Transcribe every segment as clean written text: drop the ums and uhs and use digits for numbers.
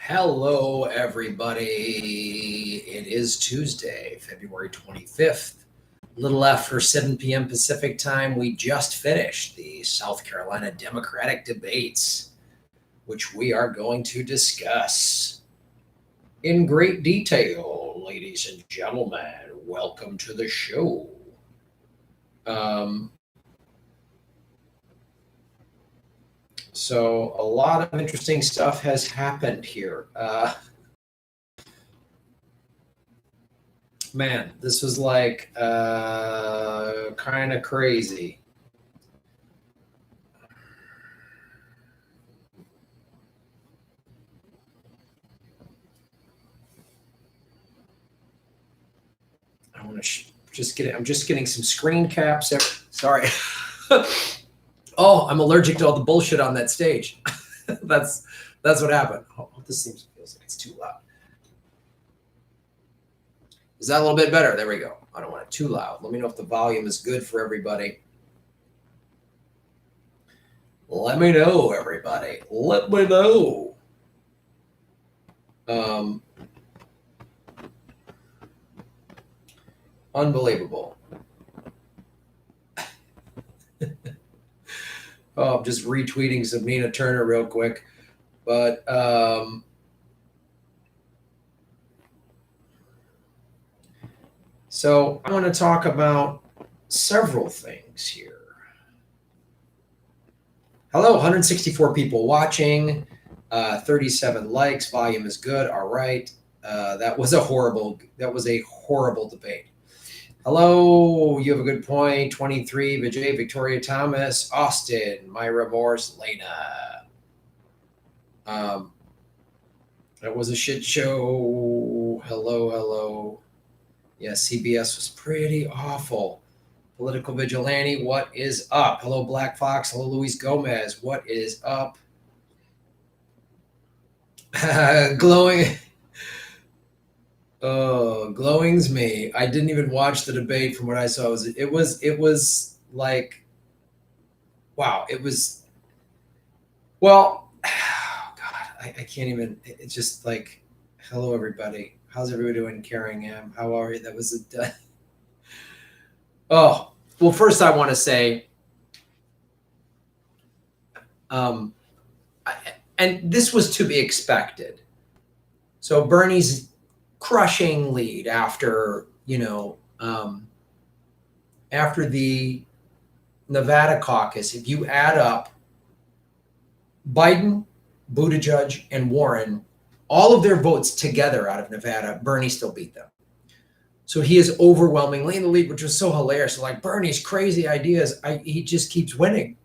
Hello, everybody. It is Tuesday, February 25th. A little after 7 p.m. Pacific time, we just finished the South Carolina Democratic debates, which we are going to discuss in great detail, ladies and gentlemen. Welcome to the show. So a lot of interesting stuff has happened here. Man, this was like kind of crazy. I want to I'm just getting some screen caps. Sorry. Oh, I'm allergic to all the bullshit on that stage. That's what happened. Oh, this feels like it's too loud. Is that a little bit better? There we go. I don't want it too loud. Let me know if the volume is good for everybody. Let me know, everybody. Let me know. Unbelievable. Oh, I'm just retweeting some Nina Turner real quick. But so I want to talk about several things here. Hello, 164 people watching, 37 likes, volume is good. All right. That was a horrible debate. Hello, you have a good point. 23, Vijay, Victoria Thomas, Austin, Myra Morse, Lena. That was a shit show. Hello. Yes, CBS was pretty awful. Political Vigilante, what is up? Hello, Black Fox. Hello, Luis Gomez. What is up? Glowing. Oh, glowing's me. I didn't even watch the debate. From what I saw, it was like, wow. It was, well, oh God, I can't even. It's just like, hello everybody. How's everybody doing? Carrying him. How are you? That was a. Oh, well, first I want to say, and this was to be expected. So Bernie's crushing lead after the Nevada caucus. If you add up Biden, Buttigieg, and Warren, all of their votes together out of Nevada, Bernie still beat them. So he is overwhelmingly in the lead, which was so hilarious. So like Bernie's crazy ideas, he just keeps winning.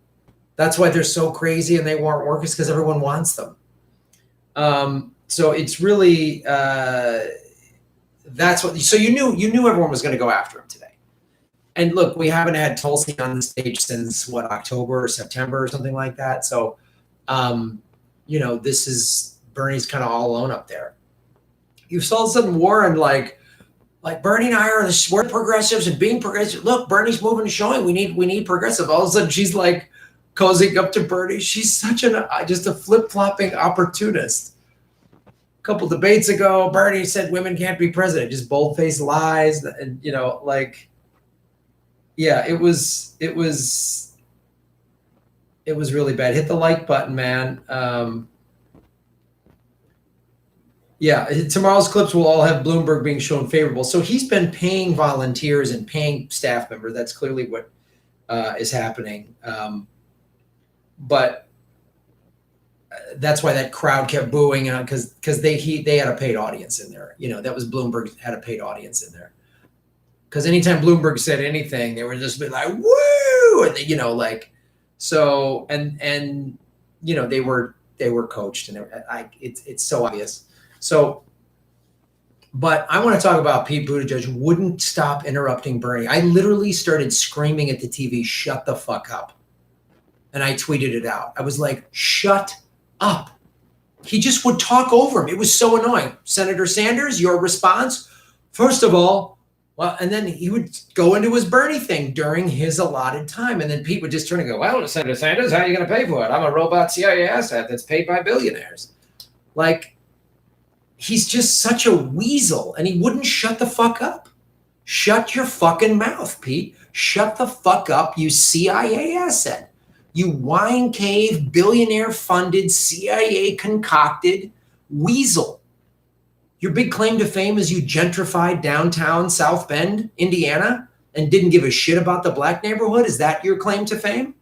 That's why they're so crazy and they won't work, is because everyone wants them. So it's really that's what. So you knew everyone was going to go after him today. And look, we haven't had Tulsi on the stage since what, October or September or something like that. So, this is Bernie's kind of all alone up there. You saw all of a sudden Warren like Bernie and I we're progressives, and being progressive. Look, Bernie's moving and showing we need progressive. All of a sudden she's like cozying up to Bernie. She's such just a flip-flopping opportunist. A couple debates ago, Bernie said women can't be president. Just bold-faced lies, and yeah, it was really bad. Hit the like button, man. Yeah, tomorrow's clips will all have Bloomberg being shown favorable. So he's been paying volunteers and paying staff members. That's clearly what is happening. But that's why that crowd kept booing, because they had a paid audience in there. That was Bloomberg had a paid audience in there. Because anytime Bloomberg said anything, they were just like, woo, and so and they were coached, and it's so obvious. So, but I want to talk about Pete Buttigieg wouldn't stop interrupting Bernie. I literally started screaming at the TV, "Shut the fuck up!" And I tweeted it out. I was like, "Shut up!" He just would talk over him. It was so annoying. Senator Sanders, your response? First of all, well, and then he would go into his Bernie thing during his allotted time. And then Pete would just turn and go, "Well, Senator Sanders, how are you going to pay for it? I'm a robot CIA asset that's paid by billionaires." Like, he's just such a weasel, and he wouldn't shut the fuck up. Shut your fucking mouth, Pete. Shut the fuck up, you CIA asset. You wine cave, billionaire funded, CIA concocted weasel. Your big claim to fame is you gentrified downtown South Bend, Indiana, and didn't give a shit about the black neighborhood? Is that your claim to fame?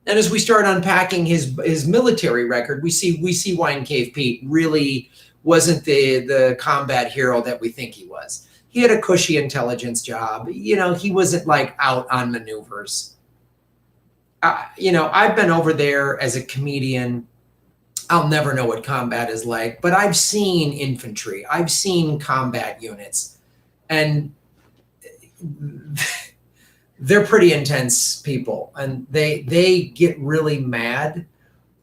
And as we start unpacking his military record, we see Wine Cave Pete really wasn't the combat hero that we think he was. He had a cushy intelligence job. You know, he wasn't like out on maneuvers. You know, I've been over there as a comedian. I'll never know what combat is like, but I've seen infantry. I've seen combat units, and they're pretty intense people, and they get really mad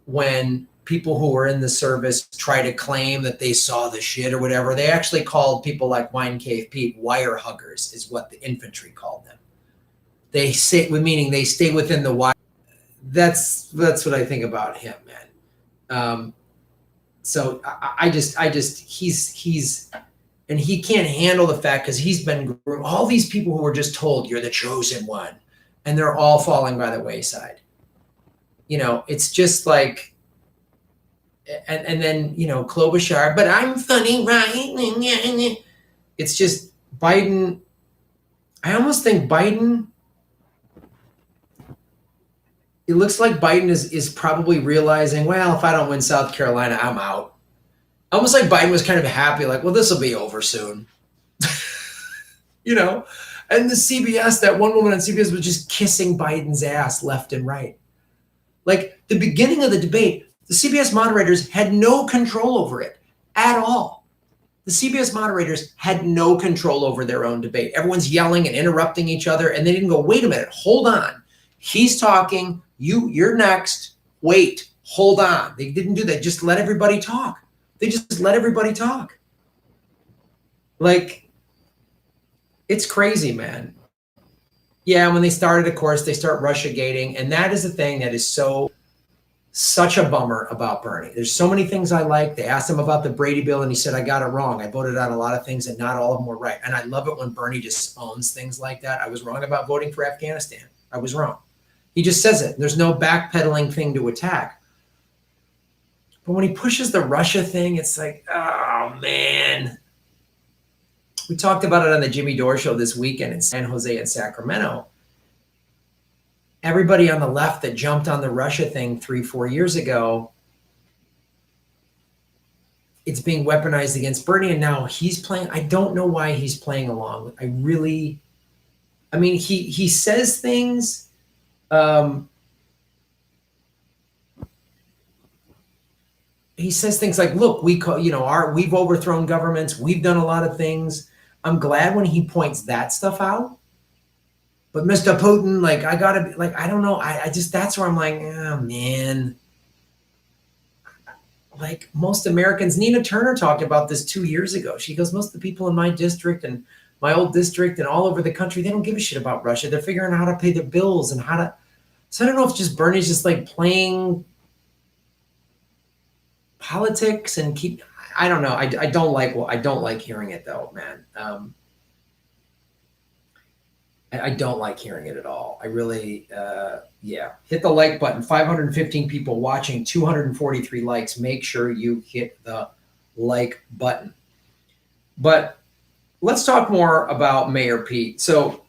when people who are in the service try to claim that they saw the shit or whatever. They actually called people like Wine Cave Pete wire huggers, is what the infantry called them. They say, meaning they stay within the wire. That's what I think about him, man. So I just he's and he can't handle the fact, because he's been all these people who were just told you're the chosen one, and they're all falling by the wayside. You know, it's just like, and then, you know, Klobuchar, but I'm funny, right? It's just Biden. I almost think Biden, it looks like Biden is probably realizing, well, if I don't win South Carolina, I'm out. Almost like Biden was kind of happy, like, well, this will be over soon. You know? And the CBS, that one woman on CBS was just kissing Biden's ass left and right. Like, the beginning of the debate, the CBS moderators had no control over it at all. The CBS moderators had no control over their own debate. Everyone's yelling and interrupting each other, and they didn't go, wait a minute, hold on. He's talking, you're next, wait, hold on. They didn't do that, just let everybody talk. They just let everybody talk. Like, it's crazy, man. Yeah, when they started, of course, they start Russiagating, and that is the thing that is such a bummer about Bernie. There's so many things I like. They asked him about the Brady bill, and he said, I got it wrong. I voted on a lot of things, and not all of them were right. And I love it when Bernie just owns things like that. I was wrong about voting for Afghanistan. I was wrong. He just says it. There's no backpedaling thing to attack. But when he pushes the Russia thing, it's like, oh, man. We talked about it on the Jimmy Dore show this weekend in San Jose and Sacramento. Everybody on the left that jumped on the Russia thing 3-4 years ago, it's being weaponized against Bernie, and now he's playing. I don't know why he's playing along. I mean, he says things. He says things like, look, we've overthrown governments. We've done a lot of things. I'm glad when he points that stuff out. But Mr. Putin, like, I gotta be, like, I don't know. I just, that's where I'm like, oh, man. Like, most Americans, Nina Turner talked about this 2 years ago. She goes, most of the people in my district and my old district and all over the country, they don't give a shit about Russia. They're figuring out how to pay their bills and how to. So I don't know if just Bernie's just like playing politics and I don't know. I don't like hearing it though, man. I don't like hearing it at all. I really, yeah. Hit the like button. 515 people watching, 243 likes. Make sure you hit the like button. But let's talk more about Mayor Pete. So,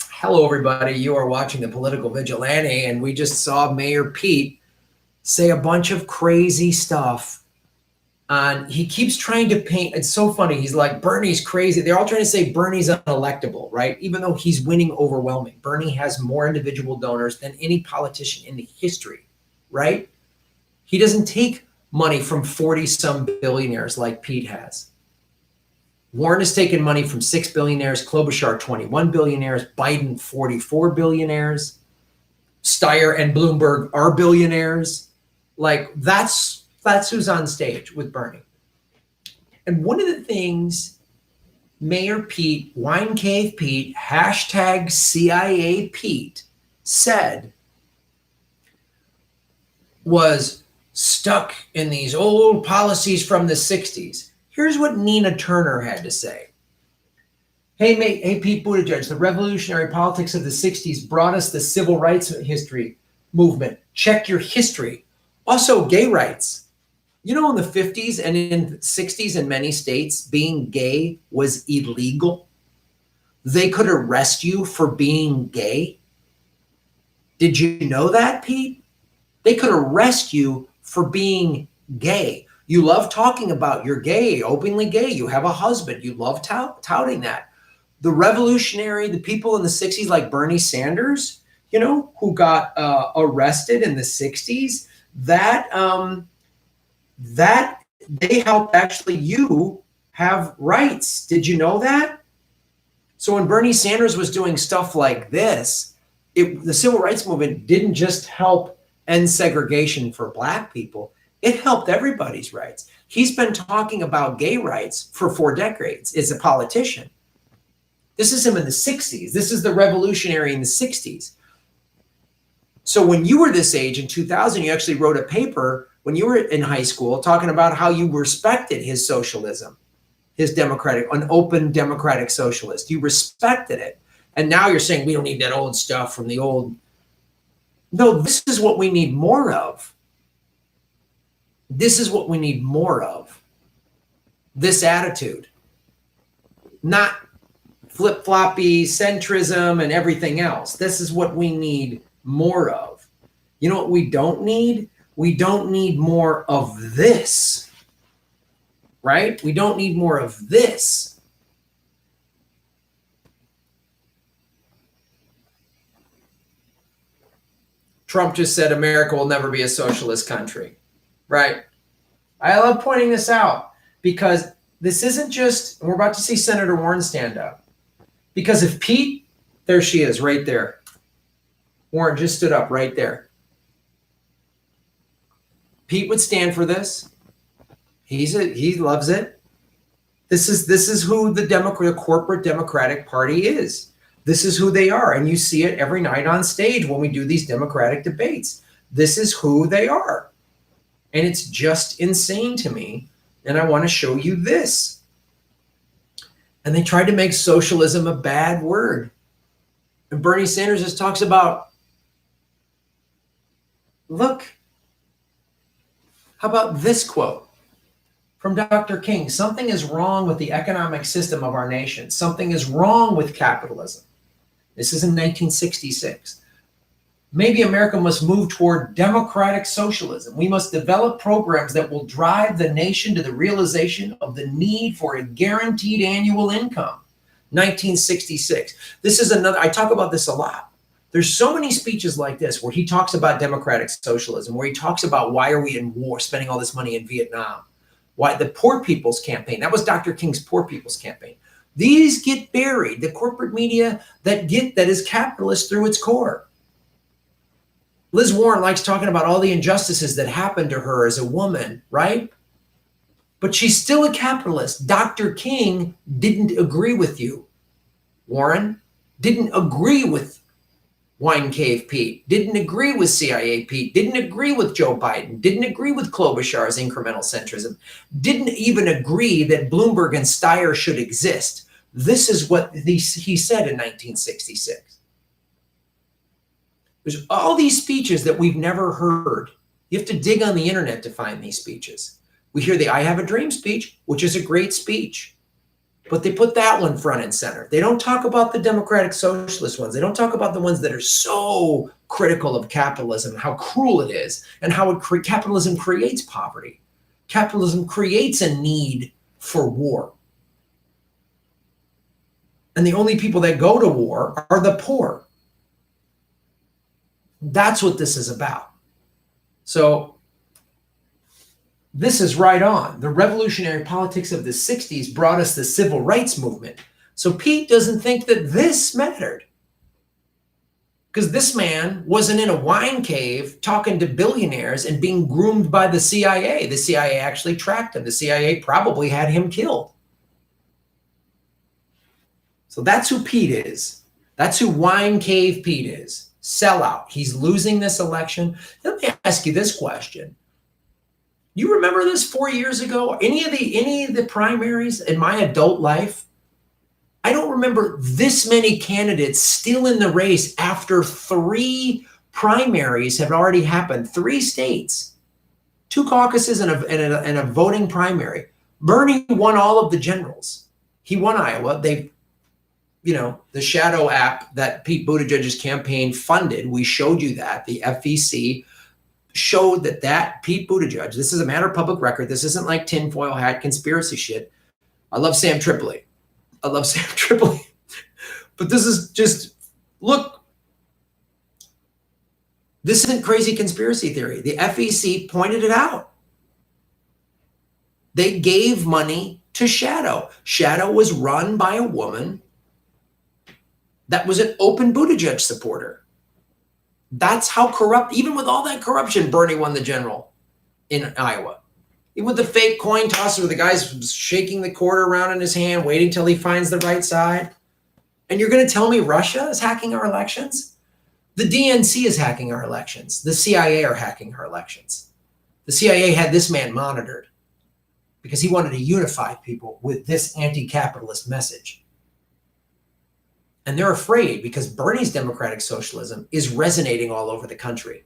hello, everybody. You are watching the Political Vigilante, and we just saw Mayor Pete say a bunch of crazy stuff. He keeps trying to paint, it's so funny. He's like, Bernie's crazy. They're all trying to say Bernie's unelectable, right? Even though he's winning overwhelming. Bernie has more individual donors than any politician in the history, right? He doesn't take money from 40-some billionaires like Pete has. Warren has taken money from 6 billionaires, Klobuchar 21 billionaires, Biden 44 billionaires, Steyer and Bloomberg are billionaires. Like, that's who's on stage with Bernie. And one of the things Mayor Pete, Wine Cave Pete, hashtag CIA Pete said was, stuck in these old policies from the 60s. Here's what Nina Turner had to say. Hey, Pete Buttigieg, the revolutionary politics of the 60s brought us the civil rights history movement. Check your history. Also, gay rights. You know, in the 50s and in the 60s in many states, being gay was illegal. They could arrest you for being gay. Did you know that, Pete? They could arrest you for being gay. You love talking about you're gay, openly gay. You have a husband. You love touting that. The revolutionary, the people in the 60s like Bernie Sanders, you know, who got arrested in the 60s, that they helped actually you have rights. Did you know that? So when Bernie Sanders was doing stuff like this, the civil rights movement didn't just help end segregation for Black people. It helped everybody's rights. He's been talking about gay rights for 4 decades as a politician. This is him in the 60s. This is the revolutionary in the 60s. So when you were this age in 2000, you actually wrote a paper when you were in high school talking about how you respected his socialism, his democratic, an open democratic socialist. You respected it. And now you're saying we don't need that old stuff from the old. No, this is what we need more of. This is what we need more of. This attitude. Not flip-floppy centrism and everything else. This is what we need more of. You know what we don't need? We don't need more of this, right? We don't need more of this. Trump just said America will never be a socialist country, right? I love pointing this out because this isn't just, we're about to see Senator Warren stand up. Because if Pete, there she is right there. Warren just stood up right there. Pete would stand for this. He loves it. This is who the corporate Democratic Party is. This is who they are. And you see it every night on stage when we do these Democratic debates. This is who they are. And it's just insane to me. And I want to show you this. And they tried to make socialism a bad word. And Bernie Sanders just talks about, look, how about this quote from Dr. King? Something is wrong with the economic system of our nation. Something is wrong with capitalism. This is in 1966. Maybe America must move toward democratic socialism. We must develop programs that will drive the nation to the realization of the need for a guaranteed annual income. 1966. This is another, I talk about this a lot. There's so many speeches like this where he talks about democratic socialism, where he talks about why are we in war, spending all this money in Vietnam, why the Poor People's Campaign, that was Dr. King's Poor People's Campaign. These get buried, the corporate media that is capitalist through its core. Liz Warren likes talking about all the injustices that happened to her as a woman, right? But she's still a capitalist. Dr. King didn't agree with you. Warren didn't agree with Wine Cave Pete, didn't agree with CIA Pete, didn't agree with Joe Biden, didn't agree with Klobuchar's incremental centrism, didn't even agree that Bloomberg and Steyer should exist. This is what he said in 1966. There's all these speeches that we've never heard. You have to dig on the internet to find these speeches. We hear the I Have a Dream speech, which is a great speech, but they put that one front and center. They don't talk about the democratic socialist ones. They don't talk about the ones that are so critical of capitalism, how cruel it is, and how capitalism creates poverty. Capitalism creates a need for war. And the only people that go to war are the poor. That's what this is about. So this is right on. The revolutionary politics of the 60s brought us the civil rights movement. So Pete doesn't think that this mattered. Because this man wasn't in a wine cave talking to billionaires and being groomed by the CIA. The CIA actually tracked him. The CIA probably had him killed. So that's who Pete is. That's who Wine Cave Pete is. Sellout. He's losing this election. Let me ask you this question. You remember this 4 years ago? Any of the primaries in my adult life? I don't remember this many candidates still in the race after 3 primaries have already happened. 3 states, 2 caucuses and a voting primary. Bernie won all of the generals. He won Iowa. They, the shadow app that Pete Buttigieg's campaign funded, we showed you that. The FEC showed that Pete Buttigieg, this is a matter of public record. This isn't like tinfoil hat conspiracy shit. I love Sam Tripoli. But this is just, look, this isn't crazy conspiracy theory. The FEC pointed it out. They gave money to Shadow. Shadow was run by a woman that was an open Buttigieg supporter. That's how corrupt, even with all that corruption, Bernie won the general in Iowa. Even with the fake coin tosser where the guy's shaking the quarter around in his hand, waiting till he finds the right side. And you're going to tell me Russia is hacking our elections? The DNC is hacking our elections. The CIA are hacking our elections. The CIA had this man monitored because he wanted to unify people with this anti-capitalist message. And they're afraid because Bernie's democratic socialism is resonating all over the country.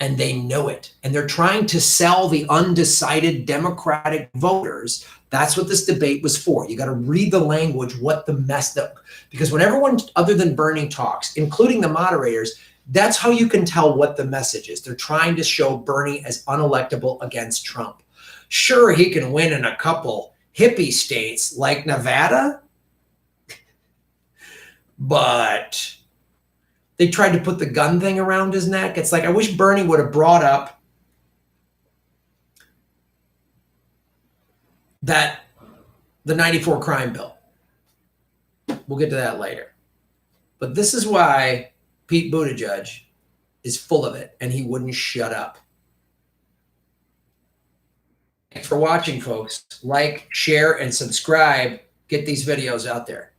And they know it. And they're trying to sell the undecided Democratic voters. That's what this debate was for. You got to read the language, what the mess that, because when everyone other than Bernie talks, including the moderators, that's how you can tell what the message is. They're trying to show Bernie as unelectable against Trump. Sure, he can win in a couple hippie states like Nevada, but they tried to put the gun thing around his neck. It's like, I wish Bernie would have brought up the 94 crime bill. We'll get to that later. But this is why Pete Buttigieg is full of it, and he wouldn't shut up. Thanks for watching, folks. Like, share, and subscribe. Get these videos out there.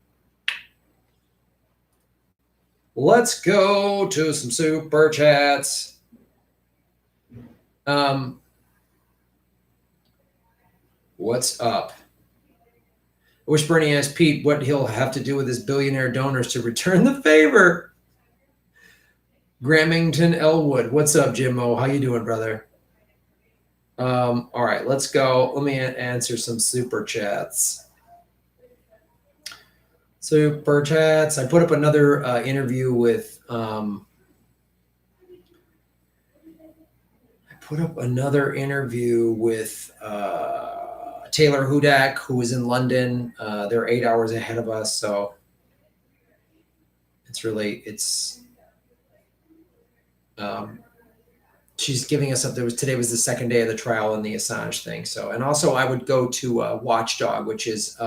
Let's go to some super chats. What's up? I wish Bernie asked Pete what he'll have to do with his billionaire donors to return the favor. Gramington Elwood. What's up, Jimmo? How you doing, brother? All right, let's go. Let me answer some super chats. Super chats. I put up another interview with Taylor Hudak, who was in London. They're 8 hours ahead of us, so she's giving us up. Today was the second day of the trial on the Assange thing. So, and also I would go to Watchdog, which is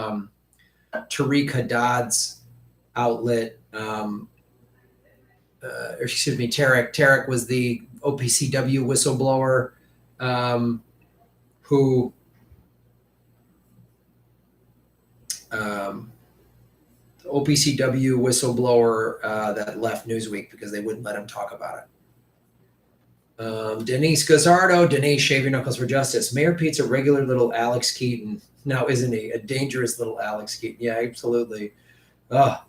Tariq Haddad's outlet. Tarek was the OPCW whistleblower who OPCW whistleblower that left Newsweek because they wouldn't let him talk about it. Denise Gazzardo, Denise, shave your knuckles for justice. Mayor Pete's a regular little Alex Keaton. Now, isn't he? A dangerous little Alex Keaton. Yeah, absolutely. Oh,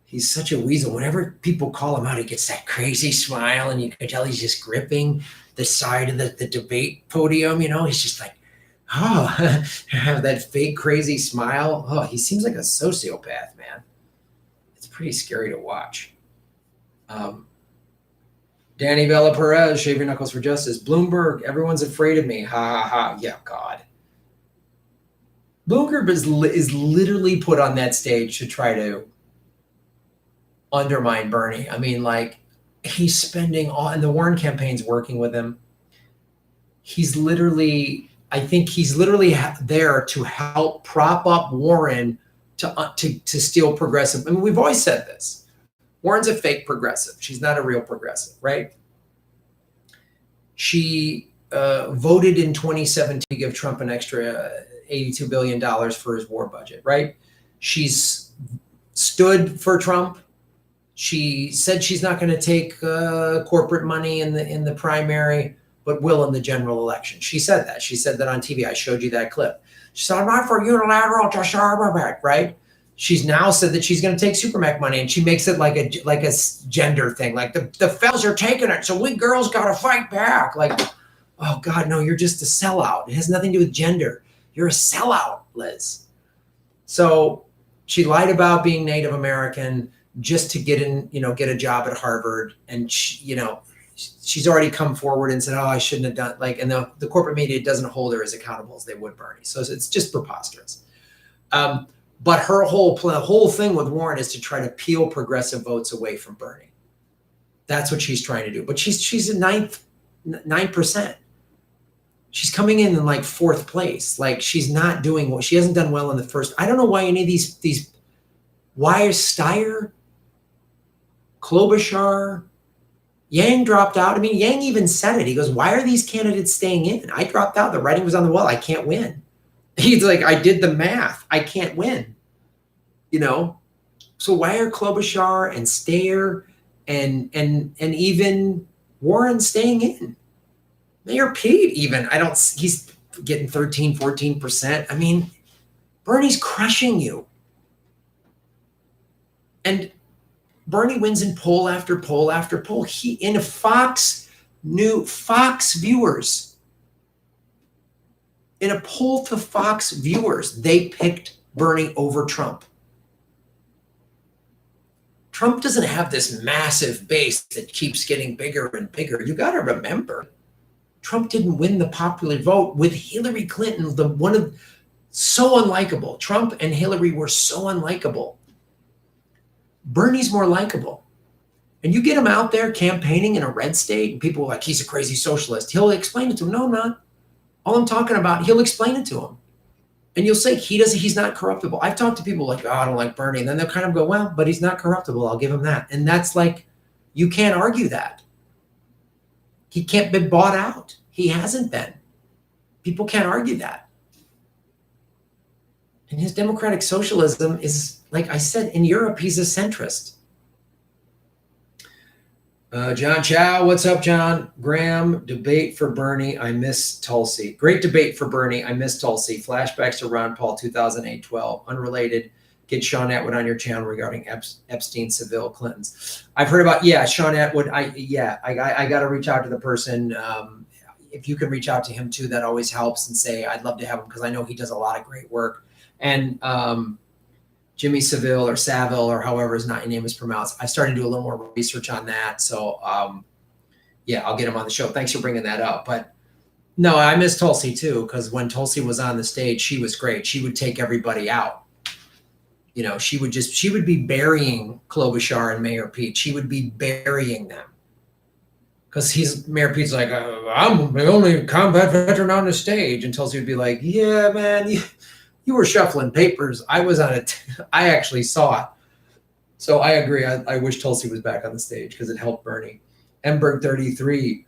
he's such a weasel. Whenever people call him out, he gets that crazy smile, and you can tell he's just gripping the side of the debate podium. He's just like, oh, have that fake crazy smile. Oh, he seems like a sociopath, man. It's pretty scary to watch. Danny Vela Perez, shave your knuckles for justice. Bloomberg, everyone's afraid of me. Ha ha ha. Yeah, God. Bloomberg is literally put on that stage to try to undermine Bernie. I mean, like, he's spending all, and the Warren campaign's working with him. I think he's literally there to help prop up Warren to steal progressive. I mean, we've always said this. Warren's a fake progressive. She's not a real progressive, right? She voted in 2017 to give Trump an extra $82 billion for his war budget, right? She's stood for Trump. She said she's not going to take corporate money in the primary, but will in the general election. She said that. She said that on TV. I showed you that clip. She said, I'm not for unilateral disarmament, right? She's now said that she's going to take Supermac money, and she makes it like a gender thing. Like the fellas are taking it, so we girls got to fight back. Like, oh God, no, you're just a sellout. It has nothing to do with gender. You're a sellout, Liz. So she lied about being Native American just to get a job at Harvard. And she's already come forward and said, oh, I shouldn't have done, like, and the corporate media doesn't hold her as accountable as they would Bernie. So it's just preposterous. But her whole thing with Warren is to try to peel progressive votes away from Bernie. That's what she's trying to do. But she's at 9%. She's coming in like 4th place. Like, she's not doing what she hasn't done well in the first. I don't know why any of these why is Steyer, Klobuchar, Yang dropped out. I mean, Yang even said it. He goes, why are these candidates staying in? I dropped out. The writing was on the wall. I can't win. He's like, I did the math. I can't win. So why are Klobuchar and Steyer and even Warren staying in? Mayor Pete even, he's getting 13, 14%. I mean, Bernie's crushing you. And Bernie wins in poll after poll after poll. In Fox viewers, in a poll to Fox viewers, they picked Bernie over Trump. Trump doesn't have this massive base that keeps getting bigger and bigger. You got to remember, Trump didn't win the popular vote with Hillary Clinton, so unlikable. Trump and Hillary were so unlikable. Bernie's more likable. And you get him out there campaigning in a red state, and people are like, he's a crazy socialist. He'll explain it to him. No, I'm not. All I'm talking about, he'll explain it to him. And you'll say he's not corruptible. I've talked to people like, oh, I don't like Bernie. And then they'll kind of go, well, but he's not corruptible. I'll give him that. And that's like, you can't argue that. He can't be bought out. He hasn't been. People can't argue that. And his democratic socialism is, like I said, in Europe, he's a centrist. John Chow, what's up, John? Graham, debate for Bernie. I miss Tulsi. Great debate for Bernie. I miss Tulsi. Flashbacks to Ron Paul 2008-12. Unrelated. Get Sean Atwood on your channel regarding Epstein, Seville, Clintons. I've heard about, Sean Atwood. I got to reach out to the person. If you can reach out to him too, that always helps, and say, I'd love to have him, because I know he does a lot of great work. And Jimmy Saville or however his name is pronounced. I started to do a little more research on that. So I'll get him on the show. Thanks for bringing that up. But no, I miss Tulsi too, because when Tulsi was on the stage, she was great. She would take everybody out. She would be burying Klobuchar and Mayor Pete. She would be burying them. Because Mayor Pete's like, I'm the only combat veteran on the stage. And Tulsi would be like, yeah, man, you were shuffling papers. I was on it. I actually saw it. So I agree. I wish Tulsi was back on the stage, because it helped Bernie. Emberg 33.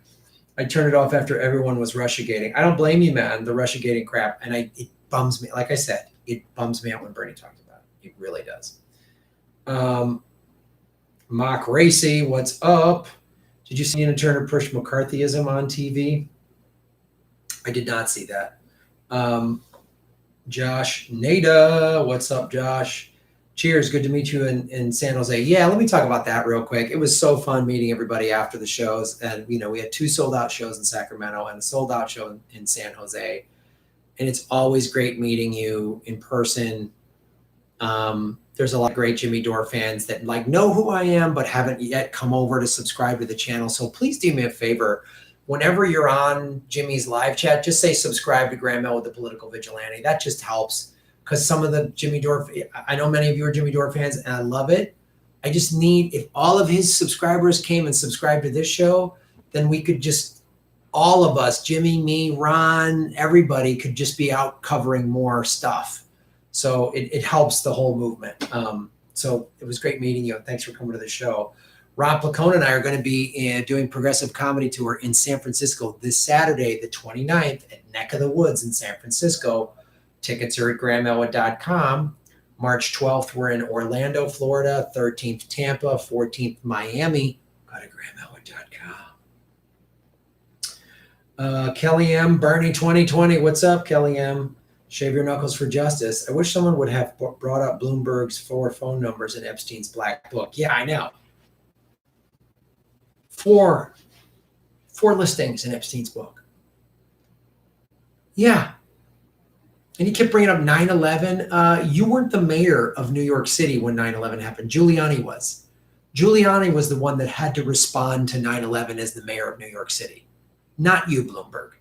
I turned it off after everyone was Russiagating. I don't blame you, man, the Russiagating crap. And it bums me. Like I said, it bums me out when Bernie talks about it. It really does. Mock Racy, what's up? Did you see Nina Turner push McCarthyism on TV? I did not see that. Josh Nada, what's up, Josh? Cheers, good to meet you in San Jose. Yeah, let me talk about that real quick. It was so fun meeting everybody after the shows. And, we had 2 sold-out shows in Sacramento and a sold-out show in San Jose. And it's always great meeting you in person. There's a lot of great Jimmy Dore fans that know who I am, but haven't yet come over to subscribe to the channel. So please do me a favor. Whenever you're on Jimmy's live chat, just say subscribe to Graham L with the Political Vigilante. That just helps, because some of the Jimmy Dore, I know many of you are Jimmy Dore fans, and I love it. I just need, if all of his subscribers came and subscribed to this show, then we could just, all of us, Jimmy, me, Ron, everybody could just be out covering more stuff. So it helps the whole movement. So it was great meeting you. Thanks for coming to the show. Rob Placone and I are going to be doing Progressive Comedy Tour in San Francisco this Saturday, the 29th, at Neck of the Woods in San Francisco. Tickets are at grahamelwood.com. March 12th, we're in Orlando, Florida. 13th, Tampa. 14th, Miami. Go to grahamelwood.com. Kelly M. Bernie 2020. What's up, Kelly M.? Shave your knuckles for justice. I wish someone would have brought up Bloomberg's 4 phone numbers in Epstein's black book. Yeah, I know. Four listings in Epstein's book. Yeah. And he kept bringing up 9/11. You weren't the mayor of New York City when 9/11 happened. Giuliani was. Giuliani was the one that had to respond to 9/11 as the mayor of New York City. Not you, Bloomberg.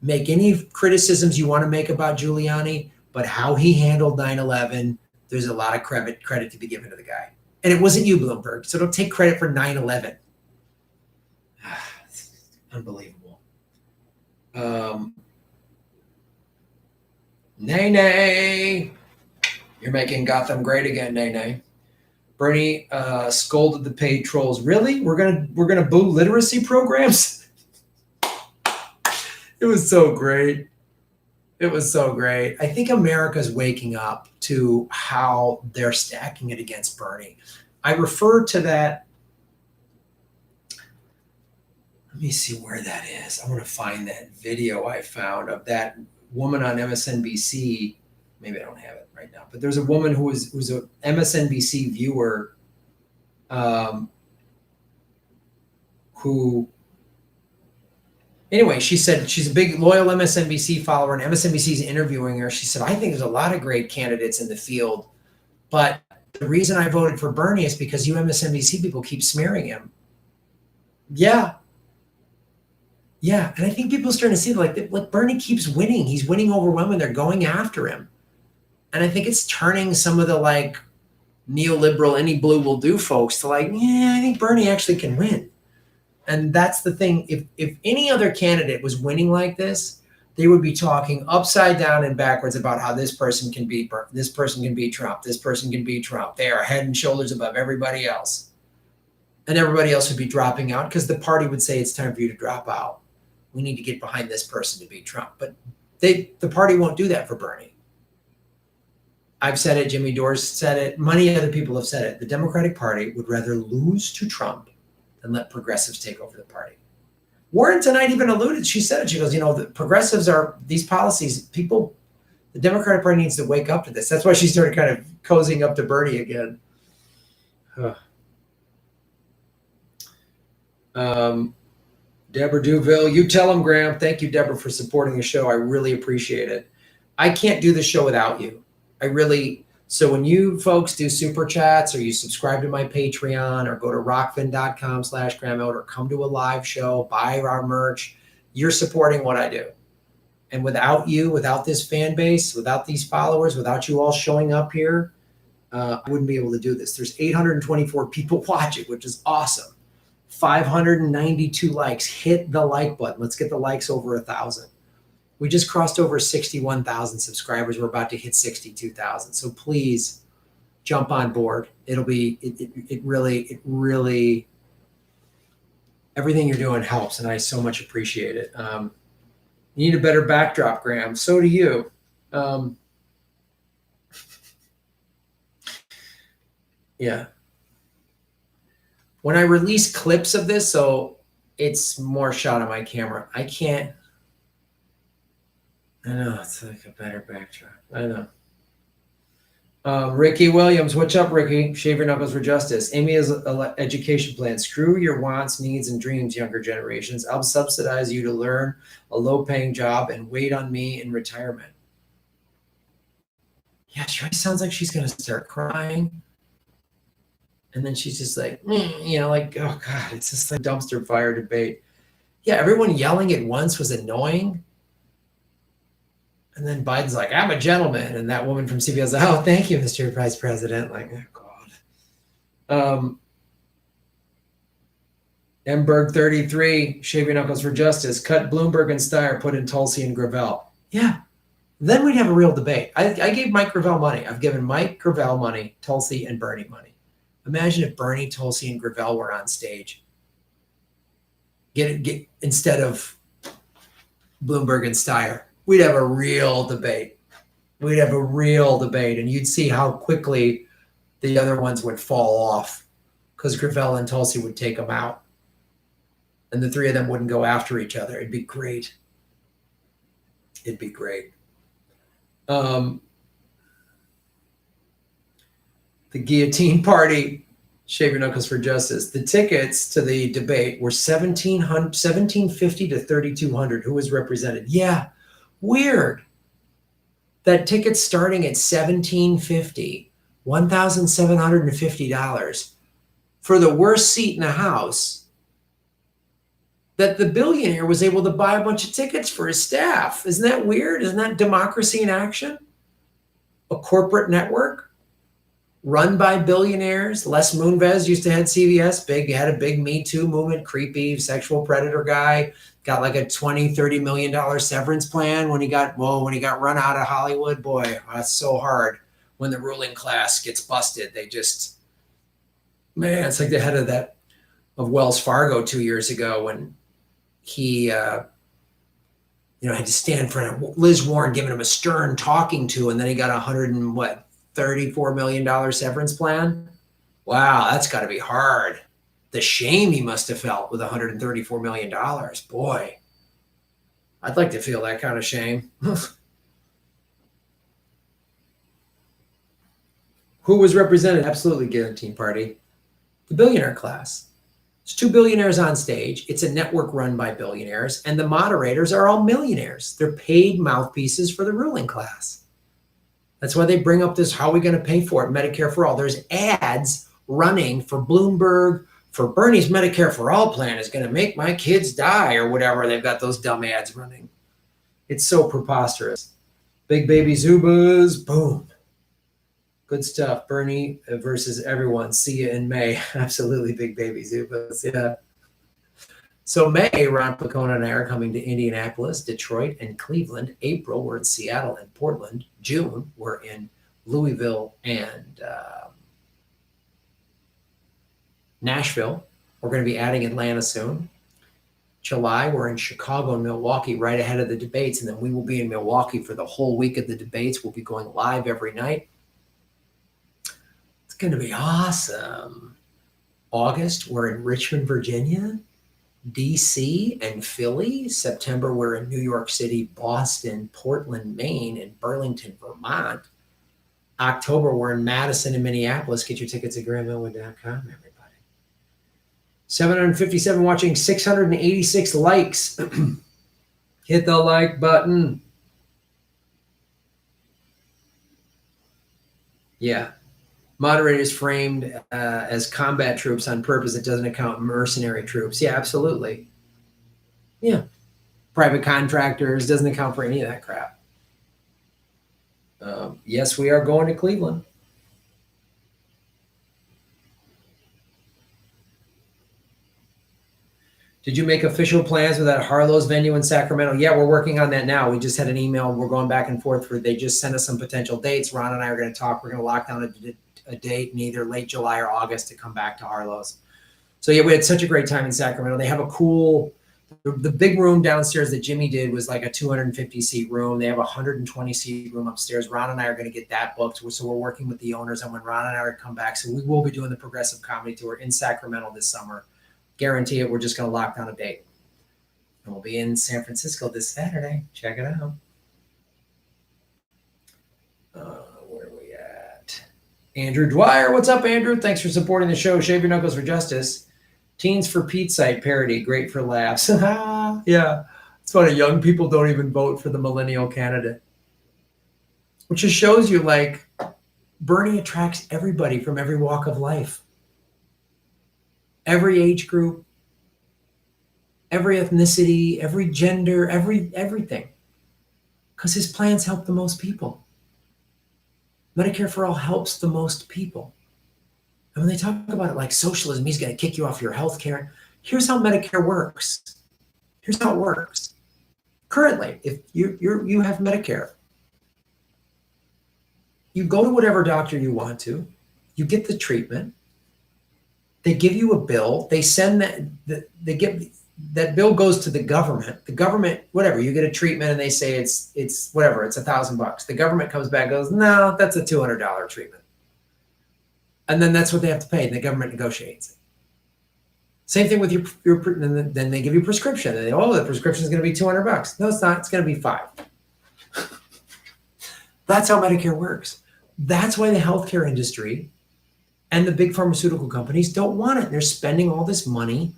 Make any criticisms you want to make about Giuliani, but how he handled 9/11, there's a lot of credit to be given to the guy. And it wasn't you, Bloomberg, so don't take credit for 9/11. Unbelievable. Nay. You're making Gotham great again, Nay. Bernie scolded the paid trolls. Really? We're gonna boo literacy programs? It was so great. It was so great. I think America's waking up to how they're stacking it against Bernie. I refer to that. Let me see where that is. I want to find that video I found of that woman on MSNBC. Maybe I don't have it right now, but there's a woman who's a MSNBC viewer who, anyway, she said she's a big loyal MSNBC follower, and MSNBC's interviewing her. She said, I think there's a lot of great candidates in the field, but the reason I voted for Bernie is because you MSNBC people keep smearing him. Yeah. And I think people are starting to see like Bernie keeps winning. He's winning overwhelmingly. They're going after him. And I think it's turning some of the like neoliberal, any blue will do folks to like, yeah, I think Bernie actually can win. And that's the thing. If any other candidate was winning like this, they would be talking upside down and backwards about how this person can beat Trump. This person can beat Trump. They are head and shoulders above everybody else. And everybody else would be dropping out because the party would say it's time for you to drop out. We need to get behind this person to beat Trump. But the party won't do that for Bernie. I've said it. Jimmy Dore's said it. Many other people have said it. The Democratic Party would rather lose to Trump than let progressives take over the party. Warren tonight even alluded. She said it. She goes, the progressives are these policies. People, the Democratic Party needs to wake up to this. That's why she started kind of cozying up to Bernie again. Deborah Duville, you tell him, Graham. Thank you, Deborah, for supporting the show. I really appreciate it. I can't do the show without you. So when you folks do super chats or you subscribe to my Patreon or go to rockfin.com/Graham or come to a live show, buy our merch, you're supporting what I do. And without you, without this fan base, without these followers, without you all showing up here, I wouldn't be able to do this. There's 824 people watching, which is awesome. 592 likes. Hit the like button. Let's get the likes over 1,000. We just crossed over 61,000 subscribers. We're about to hit 62,000. So please jump on board. It'll be, it really, everything you're doing helps. And I so much appreciate it. You need a better backdrop, Graham. So do you. Yeah. When I release clips of this, so it's more shot on my camera. I know, it's like a better backdrop. I know. Ricky Williams, what's up, Ricky? Shave your knuckles for justice. Amy has an education plan. Screw your wants, needs, and dreams, younger generations. I'll subsidize you to learn a low-paying job and wait on me in retirement. Yeah, she sounds like she's going to start crying. And then she's just like, like, oh, God, it's just like dumpster fire debate. Yeah, everyone yelling at once was annoying. And then Biden's like, I'm a gentleman. And that woman from CBS, oh, thank you, Mr. Vice President. Like, oh, God. Mberg 33, shave your knuckles for justice. Cut Bloomberg and Steyer, put in Tulsi and Gravel. Yeah. Then we'd have a real debate. I gave Mike Gravel money. I've given Mike Gravel money, Tulsi and Bernie money. Imagine if Bernie, Tulsi, and Gravel were on stage. Get instead of Bloomberg and Steyer. We'd have a real debate. And you'd see how quickly the other ones would fall off because Gravel and Tulsi would take them out. and the three of them wouldn't go after each other. It'd be great. It'd be great. The guillotine party, shave your knuckles for justice. The tickets to the debate were $1,750 to $3,200. Who was represented? Yeah, weird. That ticket's starting at $1,750, $1,750 for the worst seat in the house. That the billionaire was able to buy a bunch of tickets for his staff. Isn't that weird? Isn't that democracy in action? A corporate network run by billionaires. Les Moonves used to head CBS, had a big Me Too movement, creepy sexual predator guy, got like a $20-30 million severance plan when he got run out of Hollywood. Boy, that's so hard when the ruling class gets busted. They just, man, it's like the head of Wells Fargo 2 years ago when he had to stand in front of Liz Warren giving him a stern talking to, and then he got $34 million severance plan. Wow, that's got to be hard. The shame he must have felt with $134 million. Boy, I'd like to feel that kind of shame. Who was represented? Absolutely, guillotine party. The billionaire class. There's 2 billionaires on stage. It's a network run by billionaires, and the moderators are all millionaires. They're paid mouthpieces for the ruling class. That's why they bring up this, how are we going to pay for it? Medicare for all. There's ads running for Bloomberg, for Bernie's Medicare for all plan is going to make my kids die or whatever. They've got those dumb ads running. It's so preposterous. Big baby Zubas, boom. Good stuff. Bernie versus everyone. See you in May. Absolutely, big baby Zubas. Yeah. So May, Ron Pacona and I are coming to Indianapolis, Detroit, and Cleveland. April, we're in Seattle and Portland. June, we're in Louisville and Nashville. We're going to be adding Atlanta soon. July, we're in Chicago and Milwaukee right ahead of the debates, and then we will be in Milwaukee for the whole week of the debates. We'll be going live every night. It's going to be awesome. August, we're in Richmond, Virginia, DC, and Philly. September, we're in New York City, Boston, Portland, Maine, and Burlington, Vermont. October, we're in Madison and Minneapolis. Get your tickets at grandmillwood.com, everybody. 757 watching, 686 likes. Hit the like button. Yeah. Moderators framed as combat troops on purpose. It doesn't account mercenary troops. Yeah, absolutely. Yeah. Private contractors, doesn't account for any of that crap. Yes, we are going to Cleveland. Did you make official plans with that Harlow's venue in Sacramento? Yeah, we're working on that now. We just had an email. We're going back and forth. They just sent us some potential dates. Ron and I are going to talk. We're going to lock down a date in either late July or August to come back to Harlow's. So yeah, we had such a great time in Sacramento. They have a cool, the big room downstairs that Jimmy did was like a 250 seat room. They have a 120 seat room upstairs. Ron and I are going to get that booked. So we're working with the owners on when Ron and I are to come back. So we will be doing the Progressive Comedy Tour in Sacramento this summer. Guarantee it. We're just going to lock down a date. And we'll be in San Francisco this Saturday. Check it out. Where are we at? Andrew Dwyer. What's up, Andrew? Thanks for supporting the show. Shave your knuckles for justice. Teens for Pete site parody. Great for laughs. Yeah. It's funny. Young people don't even vote for the millennial candidate. Which just shows you, like, Bernie attracts everybody from every walk of life. Every age group, every ethnicity, every gender, everything. Because his plans help the most people. Medicare for all helps the most people. And when they talk about it like socialism, he's going to kick you off your health care. Here's how Medicare works. Here's how it works. Currently, if you have Medicare, you go to whatever doctor you want to, you get the treatment. They give you a bill. They send that bill goes to the government. The government, whatever, you get a treatment and they say it's whatever, it's $1,000. The government comes back and goes, no, that's a $200 treatment. And then that's what they have to pay, and the government negotiates it. Same thing with your then they give you a prescription. And the prescription is going to be $200. No, it's not. It's going to be $5. That's how Medicare works. That's why the healthcare industry and the big pharmaceutical companies don't want it. They're spending all this money,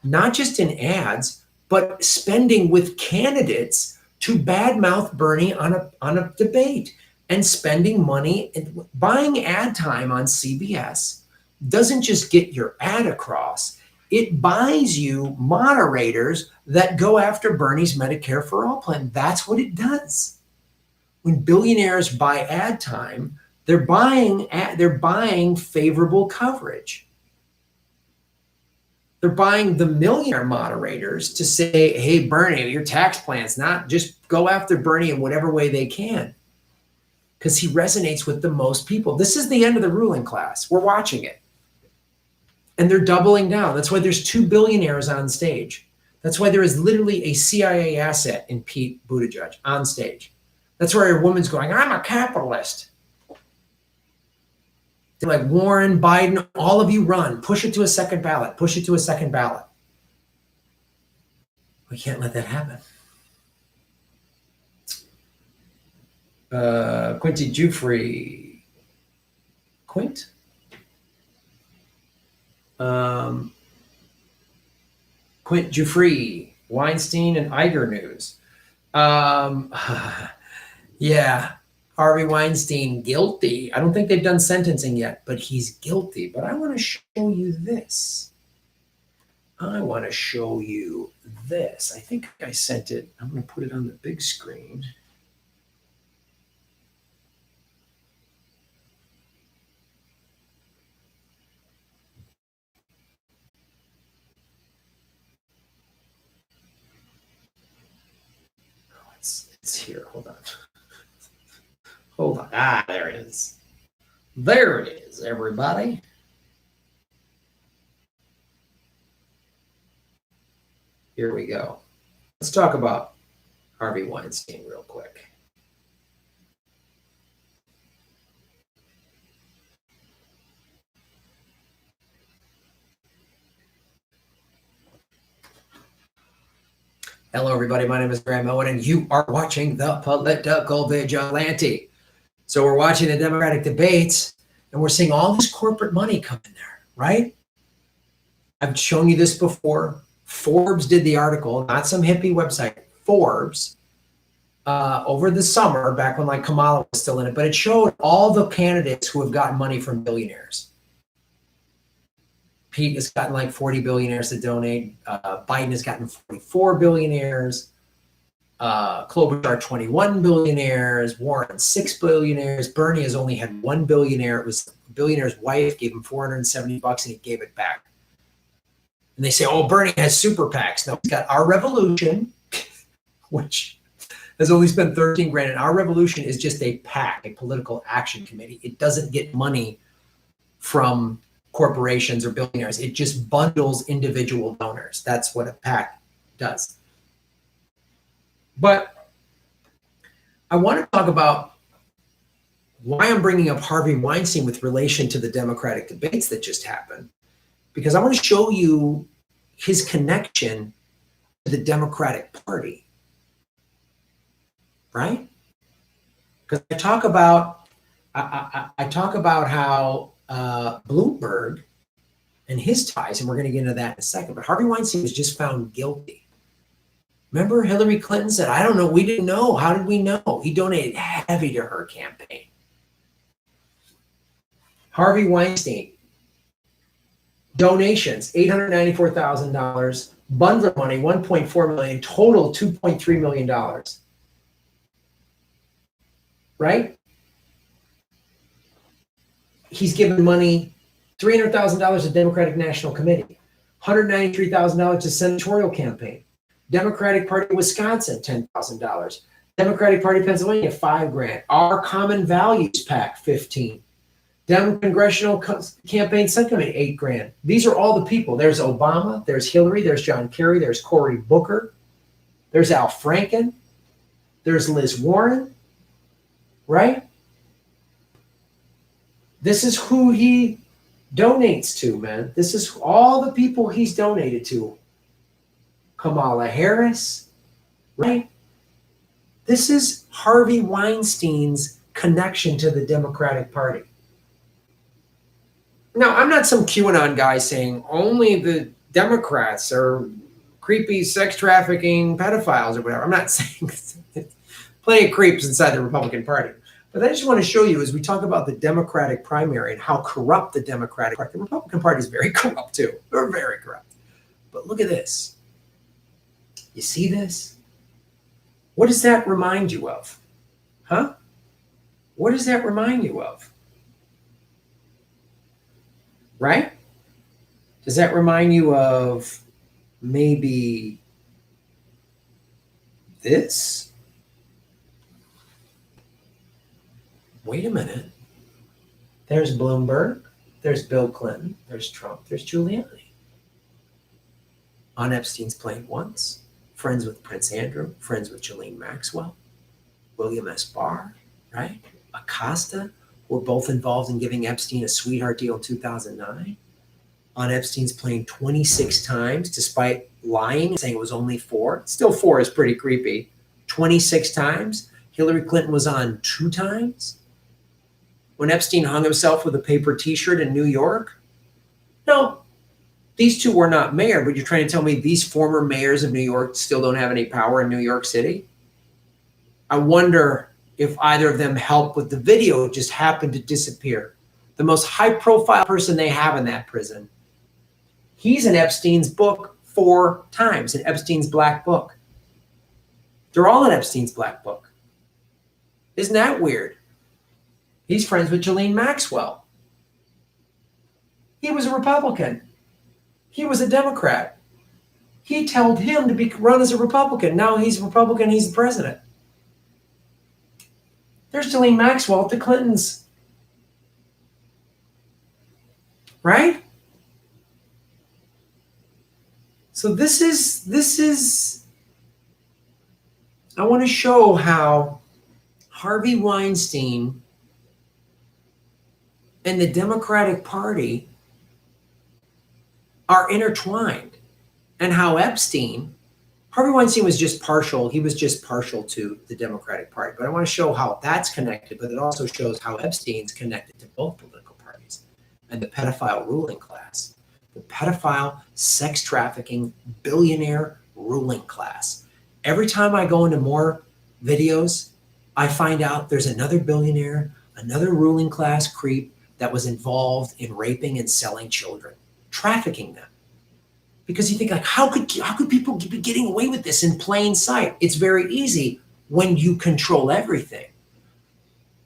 not just in ads, but spending with candidates to badmouth Bernie on a debate, and spending money and buying ad time on CBS doesn't just get your ad across. It buys you moderators that go after Bernie's Medicare for All plan. That's what it does. When billionaires buy ad time, they're buying favorable coverage. They're buying the millionaire moderators to say, hey, Bernie, your tax plan's not, just go after Bernie in whatever way they can, because he resonates with the most people. This is the end of the ruling class. We're watching it. And they're doubling down. That's why there's 2 billionaires on stage. That's why there is literally a CIA asset in Pete Buttigieg on stage. That's where a woman's going, I'm a capitalist. They're like, Warren, Biden, all of you run. Push it to a second ballot. Push it to a second ballot. We can't let that happen. Quinty Jufrey. Quint? Quint Jufrey, Weinstein and Iger news. Yeah, Harvey Weinstein guilty. I don't think they've done sentencing yet, but he's guilty. But I want to show you this. I want to show you this. I think I sent it. I'm going to put it on the big screen. Oh, it's here. Hold on. Hold on. Ah, there it is. There it is, everybody. Here we go. Let's talk about Harvey Weinstein real quick. Hello, everybody. My name is Graham Owen, and you are watching the Political Vigilante. So we're watching the Democratic debates, and we're seeing all this corporate money come in there, right? I've shown you this before. Forbes did the article, not some hippie website. Forbes, over the summer, back when like Kamala was still in it, but it showed all the candidates who have gotten money from billionaires. Pete has gotten like 40 billionaires to donate. Biden has gotten 44 billionaires. Klobuchar 21 billionaires. Warren 6 billionaires. Bernie has only had 1 billionaire. It was a billionaire's wife gave him $470 and he gave it back. And they say, oh, Bernie has super PACs. No, he's got Our Revolution, which has only spent 13 grand. And Our Revolution is just a PAC, a political action committee. It doesn't get money from corporations or billionaires. It just bundles individual donors. That's what a PAC does. But I want to talk about why I'm bringing up Harvey Weinstein with relation to the Democratic debates that just happened, because I want to show you his connection to the Democratic Party, right? Because I talk about how Bloomberg and his ties, and we're going to get into that in a second, but Harvey Weinstein was just found guilty. Remember Hillary Clinton said, I don't know, we didn't know. How did we know? He donated heavy to her campaign. Harvey Weinstein, donations, $894,000, bundle money, $1.4 million, total $2.3 million. Right? He's given money, $300,000 to Democratic National Committee, $193,000 to senatorial campaign, Democratic Party Wisconsin, $10,000, Democratic Party Pennsylvania, $5 grand, Our Common Values PAC, $15,000, Dem Congressional Campaign Subcommittee, $8 grand. These are all the people. There's Obama, there's Hillary, there's John Kerry, there's Cory Booker, there's Al Franken, there's Liz Warren, right? This is who he donates to, man. This is all the people he's donated to. Kamala Harris, right? This is Harvey Weinstein's connection to the Democratic Party. Now, I'm not some QAnon guy saying only the Democrats are creepy sex trafficking pedophiles or whatever. I'm not saying plenty of creeps inside the Republican Party. But I just want to show you as we talk about the Democratic primary and how corrupt the Democratic Party, the Republican Party is very corrupt too. They're very corrupt. But look at this. You see this? What does that remind you of? Huh? What does that remind you of? Right? Does that remind you of maybe this? Wait a minute. There's Bloomberg, there's Bill Clinton, there's Trump, there's Giuliani. On Epstein's plane once, friends with Prince Andrew, friends with Ghislaine Maxwell, William S. Barr, right? Acosta were both involved in giving Epstein a sweetheart deal in 2009. On Epstein's plane 26 times, despite lying and saying it was only 4. Still 4 is pretty creepy. 26 times. Hillary Clinton was on 2 times. When Epstein hung himself with a paper t-shirt in New York? No, these 2 were not mayor, but you're trying to tell me these former mayors of New York still don't have any power in New York City? I wonder if either of them helped with the video just happened to disappear. The most high-profile person they have in that prison. He's in Epstein's book 4 times, in Epstein's black book. They're all in Epstein's black book. Isn't that weird? He's friends with Ghislaine Maxwell. He was a Republican. He was a Democrat. He told him to run as a Republican. Now he's a Republican, he's the president. There's Ghislaine Maxwell at the Clintons. Right? So this is, I want to show how Harvey Weinstein and the Democratic Party are intertwined, and how Harvey Weinstein was just partial. He was just partial to the Democratic Party. But I want to show how that's connected, but it also shows how Epstein's connected to both political parties and the pedophile ruling class. The pedophile, sex trafficking, billionaire ruling class. Every time I go into more videos, I find out there's another billionaire, another ruling class creep that was involved in raping and selling children, trafficking them. Because you think, like, how could people be getting away with this in plain sight? It's very easy when you control everything.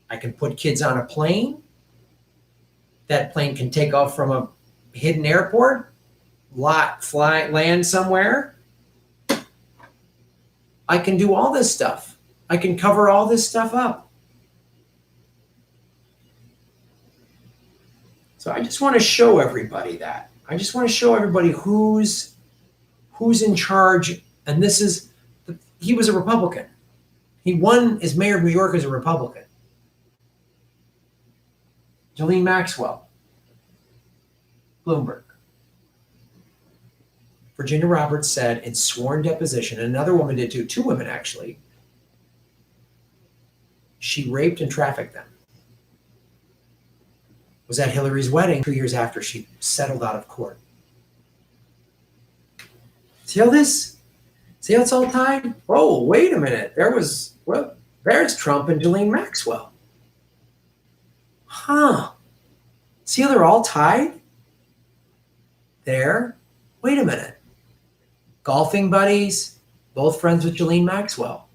I can put kids on a plane. That plane can take off from a hidden airport, land somewhere. I can do all this stuff. I can cover all this stuff up. So I just want to show everybody that. I just want to show everybody who's in charge. And he was a Republican. He won as mayor of New York as a Republican. Ghislaine Maxwell, Bloomberg. Virginia Roberts said in sworn deposition, and another woman did too, 2 women actually, she raped and trafficked them. Was at Hillary's wedding 2 years after she settled out of court. See how it's all tied? Oh, wait a minute. There's Trump and Ghislaine Maxwell. Huh. See how they're all tied? There. Wait a minute. Golfing buddies, both friends with Ghislaine Maxwell.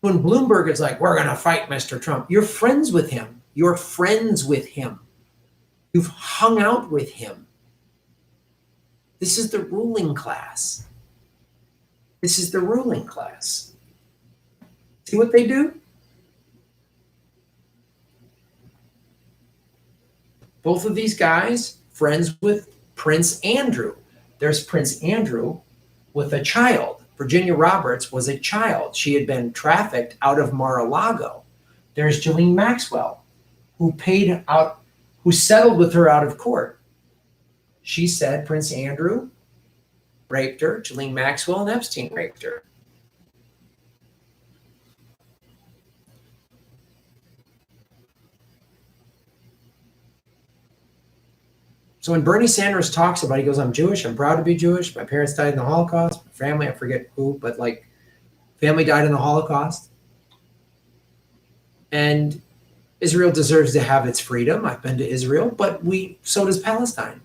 When Bloomberg is like, we're going to fight Mr. Trump, you're friends with him. You're friends with him. You've hung out with him. This is the ruling class. This is the ruling class. See what they do? Both of these guys, friends with Prince Andrew. There's Prince Andrew with a child. Virginia Roberts was a child. She had been trafficked out of Mar-a-Lago. There's Ghislaine Maxwell, who paid who settled with her out of court. She said Prince Andrew raped her, Ghislaine Maxwell and Epstein raped her. So when Bernie Sanders talks about, he goes, I'm Jewish, I'm proud to be Jewish, my parents died in the Holocaust, my family, I forget who, but like family died in the Holocaust. And Israel deserves to have its freedom. I've been to Israel, but so does Palestine.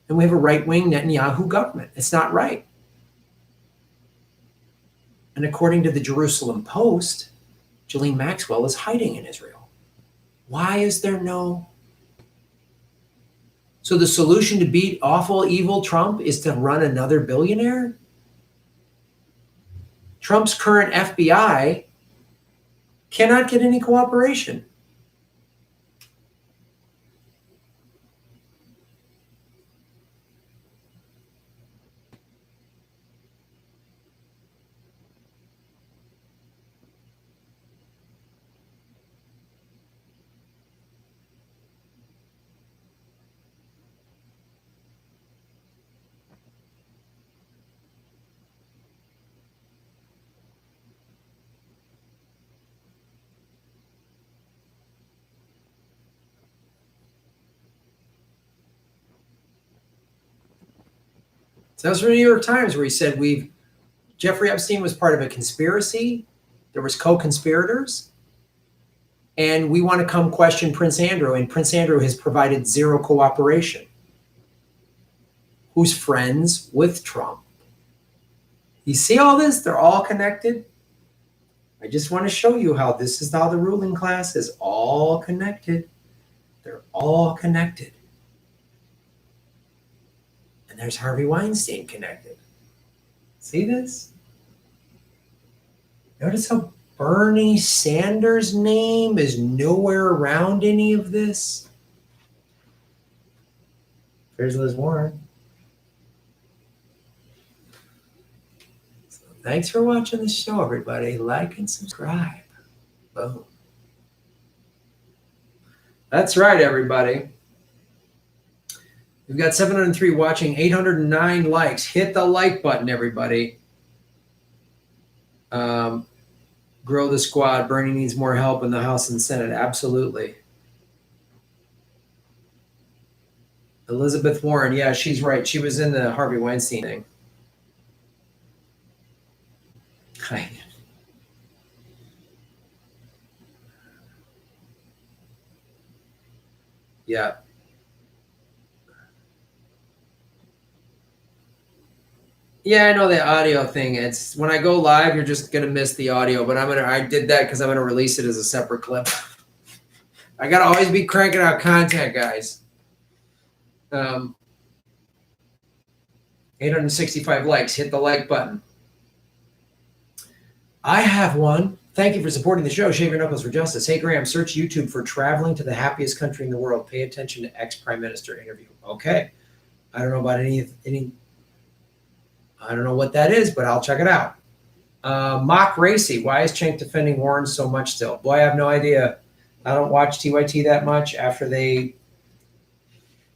And we have a right-wing Netanyahu government. It's not right. And according to the Jerusalem Post, Ghislaine Maxwell is hiding in Israel. Why is there no? So the solution to beat awful, evil Trump is to run another billionaire? Trump's current FBI cannot get any cooperation. So that was from the New York Times, where he said Jeffrey Epstein was part of a conspiracy. There was co-conspirators. And we want to come question Prince Andrew. And Prince Andrew has provided zero cooperation. Who's friends with Trump. You see all this? They're all connected. I just want to show you how this is how the ruling class is all connected. They're all connected. And there's Harvey Weinstein connected. See this? Notice how Bernie Sanders' name is nowhere around any of this. There's Liz Warren. So thanks for watching the show, everybody. Like and subscribe. Boom. That's right, everybody. We've got 703 watching, 809 likes. Hit the like button, everybody. Grow the squad. Bernie needs more help in the House and Senate. Absolutely. Elizabeth Warren. Yeah, she's right. She was in the Harvey Weinstein thing. Yeah. Yeah, I know the audio thing. It's when I go live, you're just gonna miss the audio. But I did that because I'm gonna release it as a separate clip. I gotta always be cranking out content, guys. 865 likes. Hit the like button. I have one. Thank you for supporting the show. Shave your knuckles for justice. Hey, Graham, search YouTube for traveling to the happiest country in the world. Pay attention to ex-prime minister interview. Okay. I don't know about any. I don't know what that is, but I'll check it out. Mock Racy. Why is Cenk defending Warren so much still? Boy, I have no idea. I don't watch TYT that much after they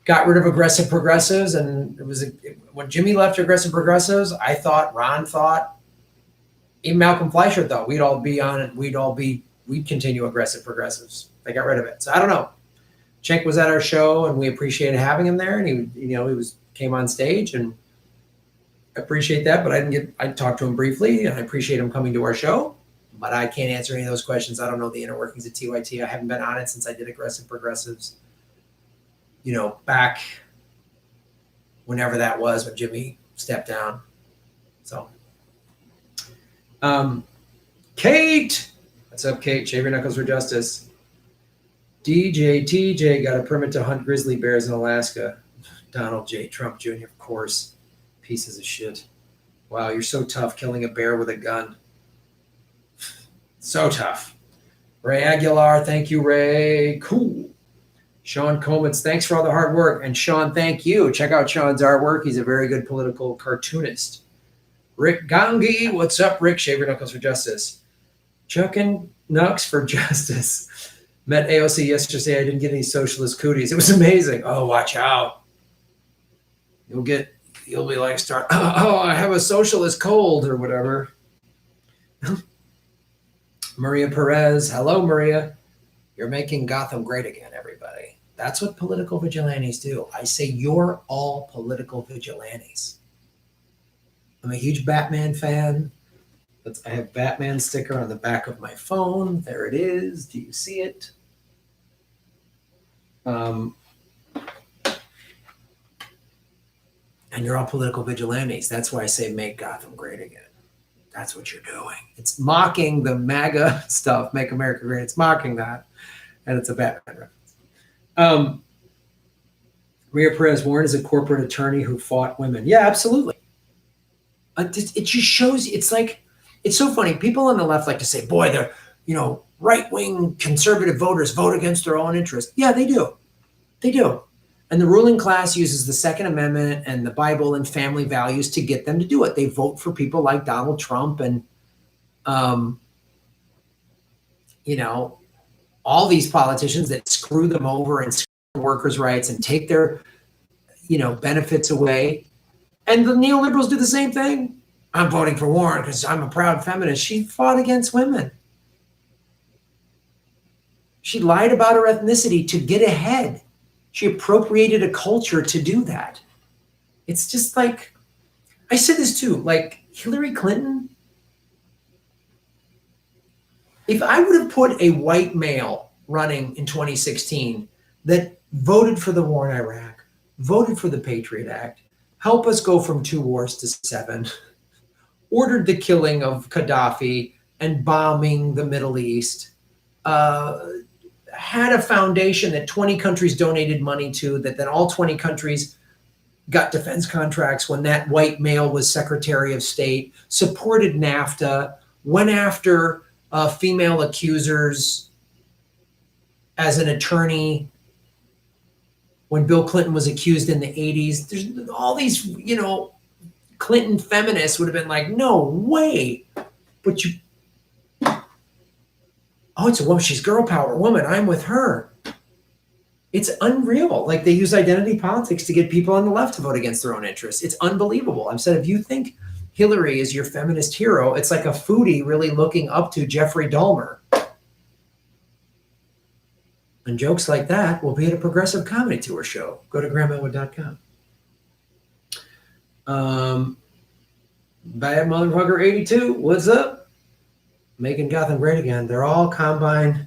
got rid of aggressive progressives. And when Jimmy left aggressive progressives, I thought, Ron thought, even Malcolm Fleischer thought we'd all be on it. We'd continue aggressive progressives. They got rid of it. So I don't know. Cenk was at our show and we appreciated having him there. And he came on stage and I appreciate that, but I talked to him briefly and I appreciate him coming to our show, but I can't answer any of those questions. I don't know the inner workings of TYT. I haven't been on it since I did aggressive progressives, back whenever that was when Jimmy stepped down. So, Kate, what's up, Kate? Shave your knuckles for justice. DJ TJ got a permit to hunt grizzly bears in Alaska. Donald J. Trump Jr., of course. Pieces of shit. Wow, you're so tough killing a bear with a gun. So tough. Ray Aguilar, thank you, Ray. Cool. Sean Coleman, thanks for all the hard work. And Sean, thank you. Check out Sean's artwork. He's a very good political cartoonist. Rick Gangi, what's up, Rick? Shave your knuckles for justice. Chuckin' Nux for justice. Met AOC yesterday. I didn't get any socialist cooties. It was amazing. Oh, watch out. You'll be like, oh, I have a socialist cold or whatever. Maria Perez. Hello, Maria. You're making Gotham great again, everybody. That's what political vigilantes do. I say you're all political vigilantes. I'm a huge Batman fan. I have Batman sticker on the back of my phone. There it is. Do you see it? And you're all political vigilantes. That's why I say make Gotham great again. That's what you're doing. It's mocking the MAGA stuff, make America great. It's mocking that. And it's a Batman reference. Maria Perez Warren is a corporate attorney who fought women. Yeah, absolutely. It just shows, it's like, it's so funny. People on the left like to say, boy, they're, right-wing conservative voters vote against their own interest. Yeah, they do. They do. And the ruling class uses the Second Amendment and the Bible and family values to get them to do it. They vote for people like Donald Trump and, all these politicians that screw them over and screw workers' rights and take their, benefits away. And the neoliberals do the same thing. I'm voting for Warren because I'm a proud feminist. She fought against women. She lied about her ethnicity to get ahead. She appropriated a culture to do that. It's just like, I said this too, like Hillary Clinton. If I would have put a white male running in 2016 that voted for the war in Iraq, voted for the Patriot Act, help us go from 2 wars to 7, ordered the killing of Gaddafi and bombing the Middle East, had a foundation that 20 countries donated money to, that then all 20 countries got defense contracts when that white male was Secretary of State, supported NAFTA, went after female accusers as an attorney when Bill Clinton was accused in the 80s. There's all these, Clinton feminists would have been like, no way. But it's a woman. She's girl power woman. I'm with her. It's unreal. Like they use identity politics to get people on the left to vote against their own interests. It's unbelievable. I've said, if you think Hillary is your feminist hero, it's like a foodie really looking up to Jeffrey Dahmer. And jokes like that will be at a progressive comedy tour show. Go to grandmawood.com. Bad Motherfucker 82, what's up? Making Gotham great again. They're all combine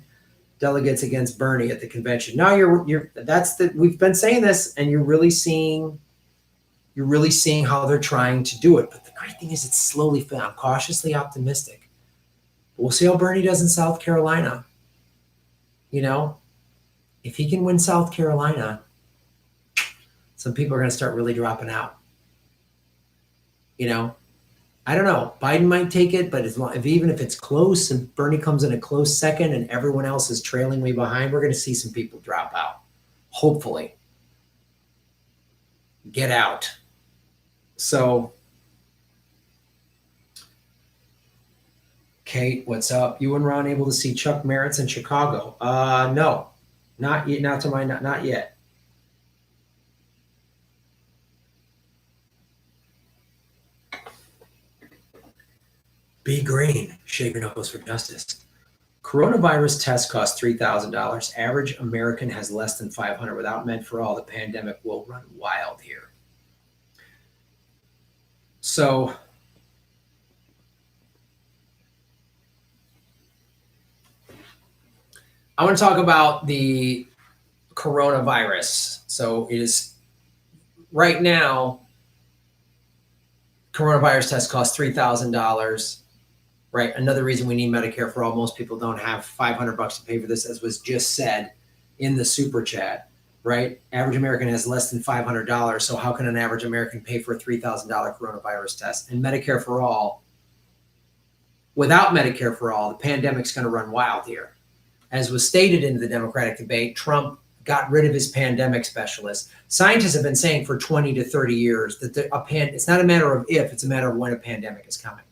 delegates against Bernie at the convention. Now we've been saying this, and you're really seeing how they're trying to do it. But the great thing is it's slowly filling. I'm cautiously optimistic. We'll see how Bernie does in South Carolina. If he can win South Carolina, some people are going to start really dropping out. I don't know. Biden might take it, but even if it's close and Bernie comes in a close second and everyone else is trailing way behind, we're going to see some people drop out. Hopefully. Get out. So, Kate, what's up? You and Ron able to see Chuck Merritt's in Chicago? No, not yet. Not yet. Be green. Shave your knuckles for justice. Coronavirus test costs $3,000. Average American has less than 500. Without Med for All, the pandemic will run wild here. So, I want to talk about the coronavirus. So it is right now, coronavirus test costs $3,000. Right. Another reason we need Medicare for All. Most people don't have $500 to pay for this, as was just said in the super chat. Right. Average American has less than $500. So how can an average American pay for a $3,000 coronavirus test? And Medicare for All, without Medicare for All, the pandemic's going to run wild here. As was stated in the Democratic debate, Trump got rid of his pandemic specialist. Scientists have been saying for 20 to 30 years that it's not a matter of if, it's a matter of when a pandemic is coming.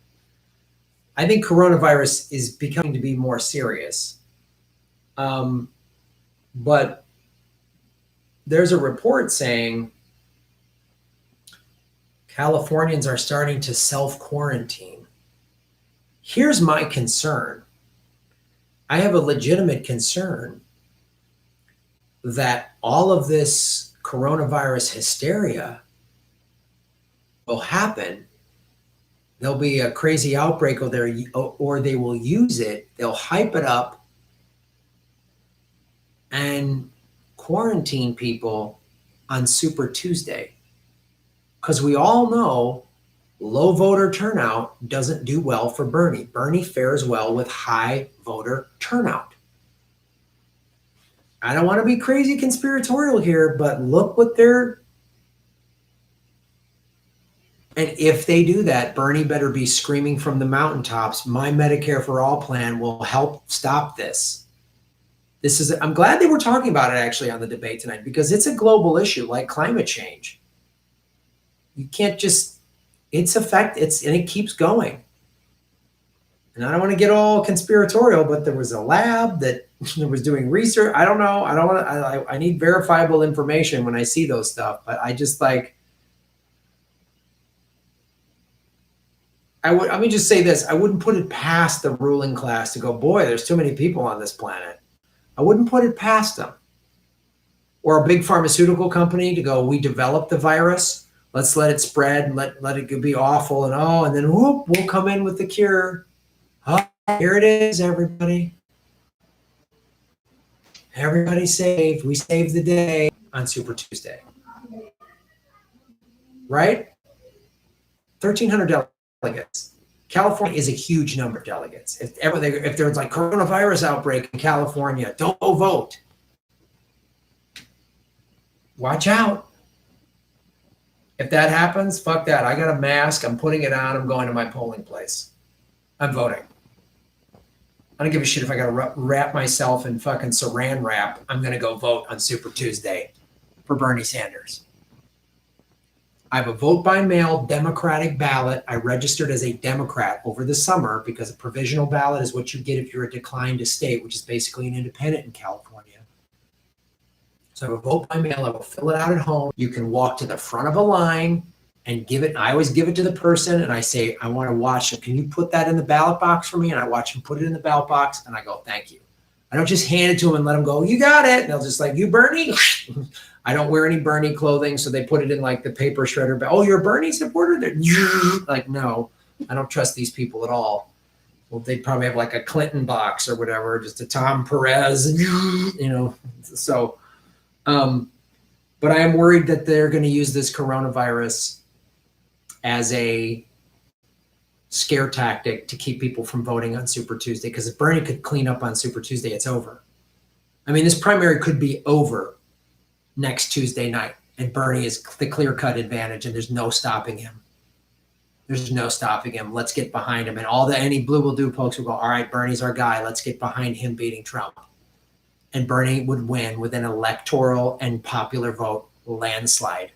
I think coronavirus is becoming to be more serious. But there's a report saying Californians are starting to self-quarantine. Here's my concern. I have a legitimate concern that all of this coronavirus hysteria will happen. There'll be a crazy outbreak or they will use it. They'll hype it up and quarantine people on Super Tuesday. Because we all know low voter turnout doesn't do well for Bernie. Bernie fares well with high voter turnout. I don't want to be crazy conspiratorial here, but look what they're... And if they do that, Bernie better be screaming from the mountaintops, my Medicare for All plan will help stop this. I'm glad they were talking about it actually on the debate tonight, because it's a global issue like climate change. You can't just, and it keeps going. And I don't want to get all conspiratorial, but there was a lab that was doing research. I don't know. I need verifiable information when I see those stuff, but I just let me just say this. I wouldn't put it past the ruling class to go, boy, there's too many people on this planet. I wouldn't put it past them. Or a big pharmaceutical company to go, we developed the virus. Let's let it spread and let it be awful. And then whoop, we'll come in with the cure. Oh, here it is, everybody. Everybody saved. We saved the day on Super Tuesday. Right? 1,300 delegates. California is a huge number of delegates. If there's like coronavirus outbreak in California, don't go vote. Watch out. If that happens, fuck that. I got a mask. I'm putting it on. I'm going to my polling place. I'm voting. I don't give a shit if I got to wrap myself in fucking saran wrap. I'm going to go vote on Super Tuesday for Bernie Sanders. I have a vote by mail Democratic ballot. I registered as a Democrat over the summer because a provisional ballot is what you get if you're a declined estate, which is basically an independent in California. So I have a vote by mail. I will fill it out at home. You can walk to the front of a line and give it. I always give it to the person and I say, I want to watch it. Can you put that in the ballot box for me? And I watch them put it in the ballot box and I go, thank you. I don't just hand it to them and let them go, you got it. And they'll just like, you Bernie? I don't wear any Bernie clothing. So they put it in like the paper shredder. But, oh, you're a Bernie supporter? They're like, no, I don't trust these people at all. Well, they'd probably have like a Clinton box or whatever, just a Tom Perez, so, but I am worried that they're going to use this coronavirus as a scare tactic to keep people from voting on Super Tuesday. Because if Bernie could clean up on Super Tuesday, it's over. I mean, this primary could be over next Tuesday night, and Bernie is the clear-cut advantage, and there's no stopping him. There's no stopping him. Let's get behind him. And any blue will do folks will go, all right, Bernie's our guy. Let's get behind him beating Trump. And Bernie would win with an electoral and popular vote landslide.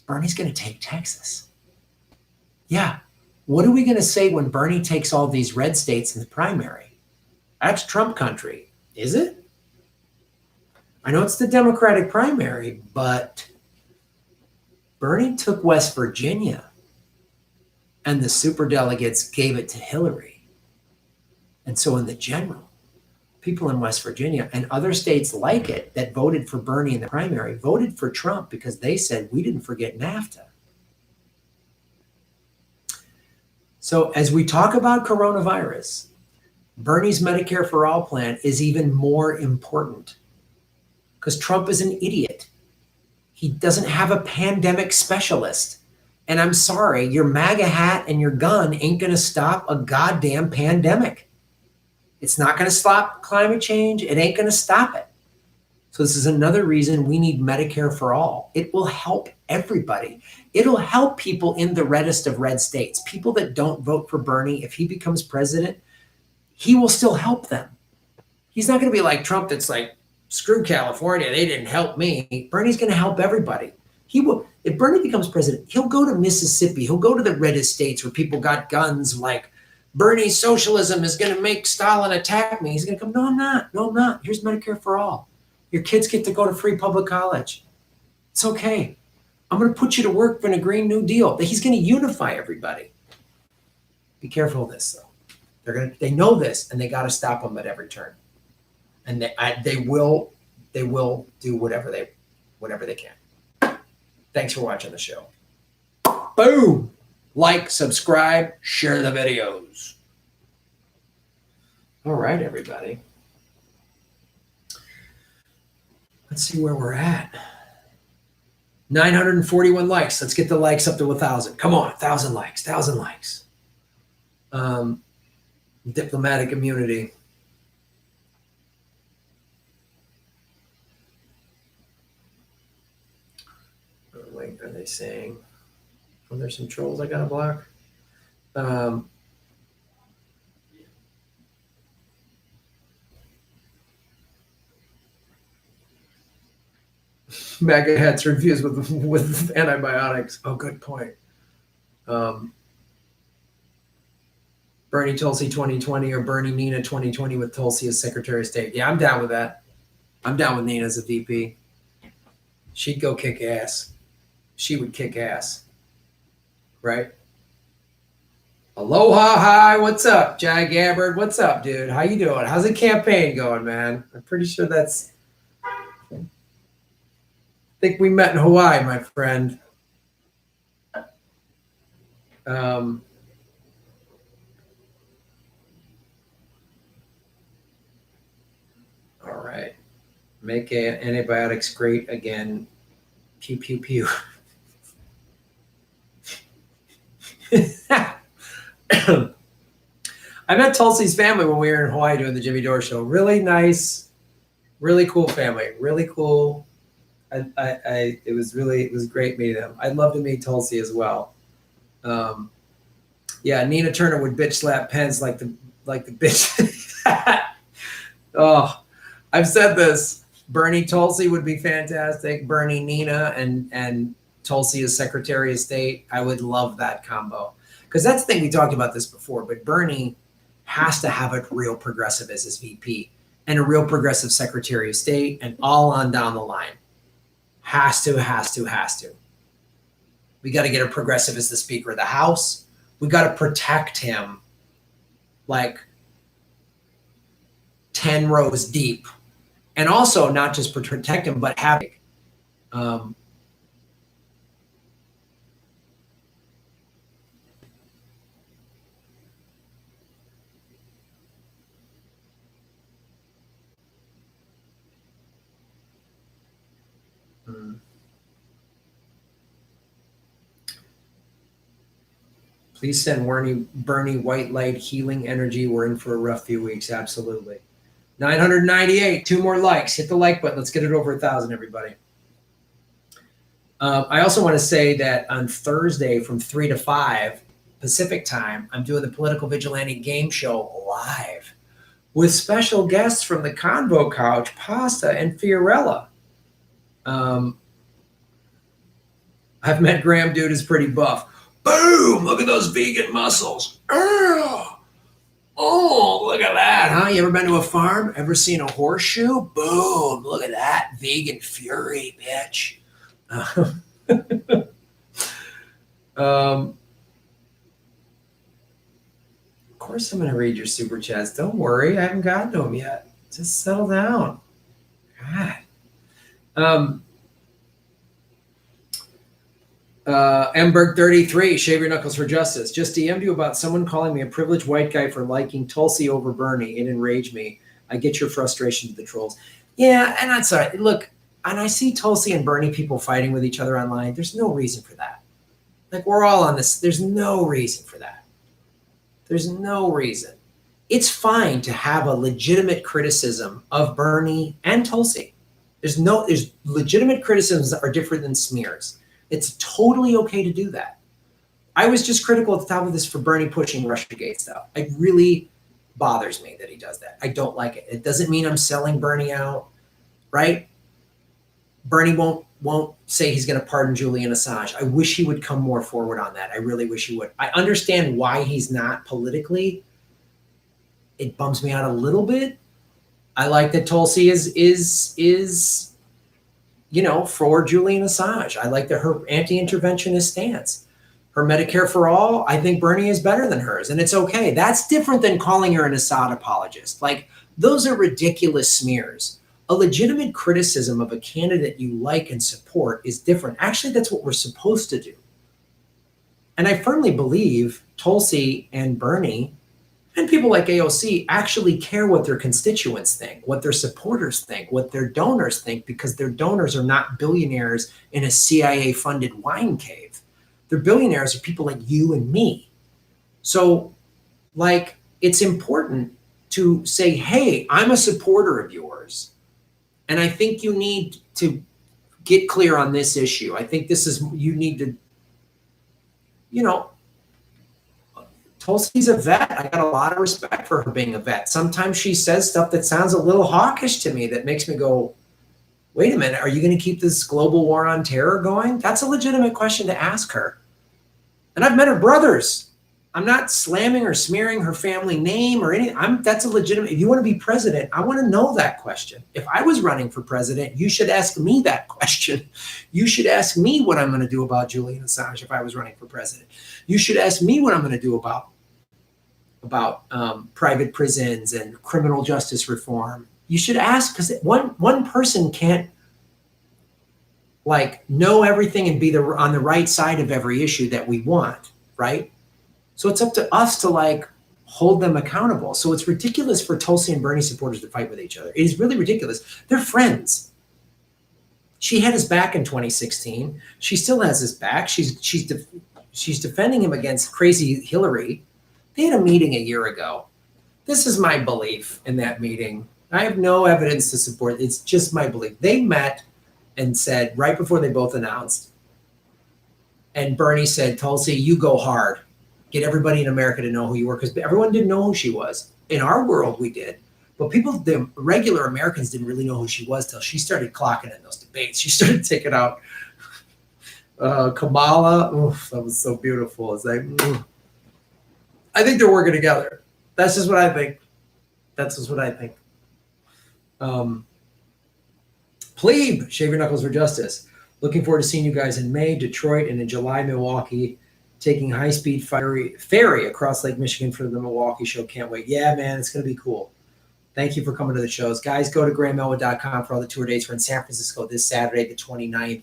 Bernie's going to take Texas. Yeah. What are we going to say when Bernie takes all these red states in the primary? That's Trump country. Is it? I know it's the Democratic primary, but Bernie took West Virginia and the superdelegates gave it to Hillary. And so in the general, people in West Virginia and other states like it that voted for Bernie in the primary voted for Trump because they said, we didn't forget NAFTA. So as we talk about coronavirus, Bernie's Medicare for All plan is even more important because Trump is an idiot. He doesn't have a pandemic specialist. And I'm sorry, your MAGA hat and your gun ain't going to stop a goddamn pandemic. It's not going to stop climate change. It ain't going to stop it. So this is another reason we need Medicare for all. It will help everybody. It'll help people in the reddest of red states. People that don't vote for Bernie, if he becomes president, he will still help them. He's not going to be like Trump that's like, screw California, they didn't help me. Bernie's going to help everybody. He will. If Bernie becomes president, he'll go to Mississippi. He'll go to the reddest states where people got guns like Bernie's socialism is going to make Stalin attack me. He's going to come, no, I'm not. No, I'm not. Here's Medicare for all. Your kids get to go to free public college. It's okay. I'm going to put you to work for a Green New Deal. He's going to unify everybody. Be careful of this, though. They know this, and they got to stop them at every turn. And they will do whatever they can. Thanks for watching the show. Boom! Like, subscribe, share the videos. All right, everybody. Let's see where we're at. 941 likes. Let's get the likes up to 1,000. Come on, 1,000 likes, 1,000 likes. Diplomatic immunity. Oh, wait, are they saying? Oh, there's some trolls I gotta block. MAGA hats are infused with antibiotics. Oh, good point. Bernie Tulsi 2020 or Bernie Nina 2020 with Tulsi as Secretary of State. Yeah, I'm down with that. I'm down with Nina as a VP. She'd go kick ass. She would kick ass. Right? Aloha, hi, what's up? Jai Gabbard, what's up, dude? How you doing? How's the campaign going, man? I'm pretty sure that's... I think we met in Hawaii, my friend. All right. Make antibiotics great again. Pew, pew, pew. I met Tulsi's family when we were in Hawaii doing the Jimmy Dore show. Really nice, really cool family. Really cool. It was great meeting them. I'd love to meet Tulsi as well. Yeah, Nina Turner would bitch slap Pence like the bitch. Oh, I've said this. Bernie Tulsi would be fantastic. Bernie Nina and Tulsi as Secretary of State. I would love that combo. Because that's the thing, we talked about this before, but Bernie has to have a real progressive as his VP and a real progressive Secretary of State and all on down the line. Has to. We got to get a progressive as the Speaker of the House. We got to protect him like 10 rows deep. And also not just protect him, but have Please send Bernie white light healing energy. We're in for a rough few weeks. Absolutely. 998, 2 more likes. Hit the like button. Let's get it over 1,000, everybody. I also want to say that on Thursday from 3 to 5 Pacific time, I'm doing the Political Vigilante game show live with special guests from the Convo Couch, Pasta, and Fiorella. I've met Graham, dude, is pretty buff. Boom! Look at those vegan muscles. Oh, look at that, huh? You ever been to a farm? Ever seen a horseshoe? Boom! Look at that vegan fury, bitch. Of course I'm going to read your super chats. Don't worry. I haven't gotten to them yet. Just settle down. God. Mberg33, shave your knuckles for justice. Just DM'd you about someone calling me a privileged white guy for liking Tulsi over Bernie. It enraged me. I get your frustration to the trolls. Yeah, and that's all right. Look, and I see Tulsi and Bernie people fighting with each other online. There's no reason for that. Like, we're all on this. There's no reason for that. There's no reason. It's fine to have a legitimate criticism of Bernie and Tulsi. There's legitimate criticisms that are different than smears. It's totally okay to do that. I was just critical at the top of this for Bernie pushing Russiagate stuff. It really bothers me that he does that. I don't like it. It doesn't mean I'm selling Bernie out, right? Bernie won't say he's going to pardon Julian Assange. I wish he would come more forward on that. I really wish he would. I understand why he's not politically. It bums me out a little bit. I like that Tulsi is for Julian Assange. I like that her anti-interventionist stance. Her Medicare for all, I think Bernie is better than hers, and it's okay. That's different than calling her an Assad apologist. Like, those are ridiculous smears. A legitimate criticism of a candidate you like and support is different. Actually, that's what we're supposed to do. And I firmly believe Tulsi and Bernie and people like AOC actually care what their constituents think, what their supporters think, what their donors think, because their donors are not billionaires in a CIA-funded wine cave. Their billionaires are people like you and me. So, like, it's important to say, hey, I'm a supporter of yours, and I think you need to get clear on this issue. I think you need to, Tulsi's a vet. I got a lot of respect for her being a vet. Sometimes she says stuff that sounds a little hawkish to me that makes me go, wait a minute, are you going to keep this global war on terror going? That's a legitimate question to ask her. And I've met her brothers. I'm not slamming or smearing her family name or anything. That's a legitimate, if you want to be president, I want to know that question. If I was running for president, you should ask me that question. You should ask me what I'm going to do about Julian Assange if I was running for president. You should ask me what I'm going to do about private prisons and criminal justice reform. You should ask, because one person can't know everything and be on the right side of every issue that we want, right? So it's up to us to hold them accountable. So it's ridiculous for Tulsi and Bernie supporters to fight with each other. It is really ridiculous. They're friends. She had his back in 2016. She still has his back. She's defending him against crazy Hillary. They had a meeting a year ago. This is my belief in that meeting. I have no evidence to support it. It's just my belief. They met and said, right before they both announced, and Bernie said, Tulsi, you go hard. Get everybody in America to know who you were, because everyone didn't know who she was. In our world, we did. But the regular Americans didn't really know who she was till she started clocking in those debates. She started taking out Kamala. Oof, that was so beautiful. It's I think they're working together. That's just what I think. Plebe, shave your knuckles for justice. Looking forward to seeing you guys in May, Detroit, and in July, Milwaukee. Taking high-speed ferry across Lake Michigan for the Milwaukee show. Can't wait. Yeah, man, it's going to be cool. Thank you for coming to the shows. Guys, go to grahamelwood.com for all the tour dates. We're in San Francisco this Saturday, the 29th.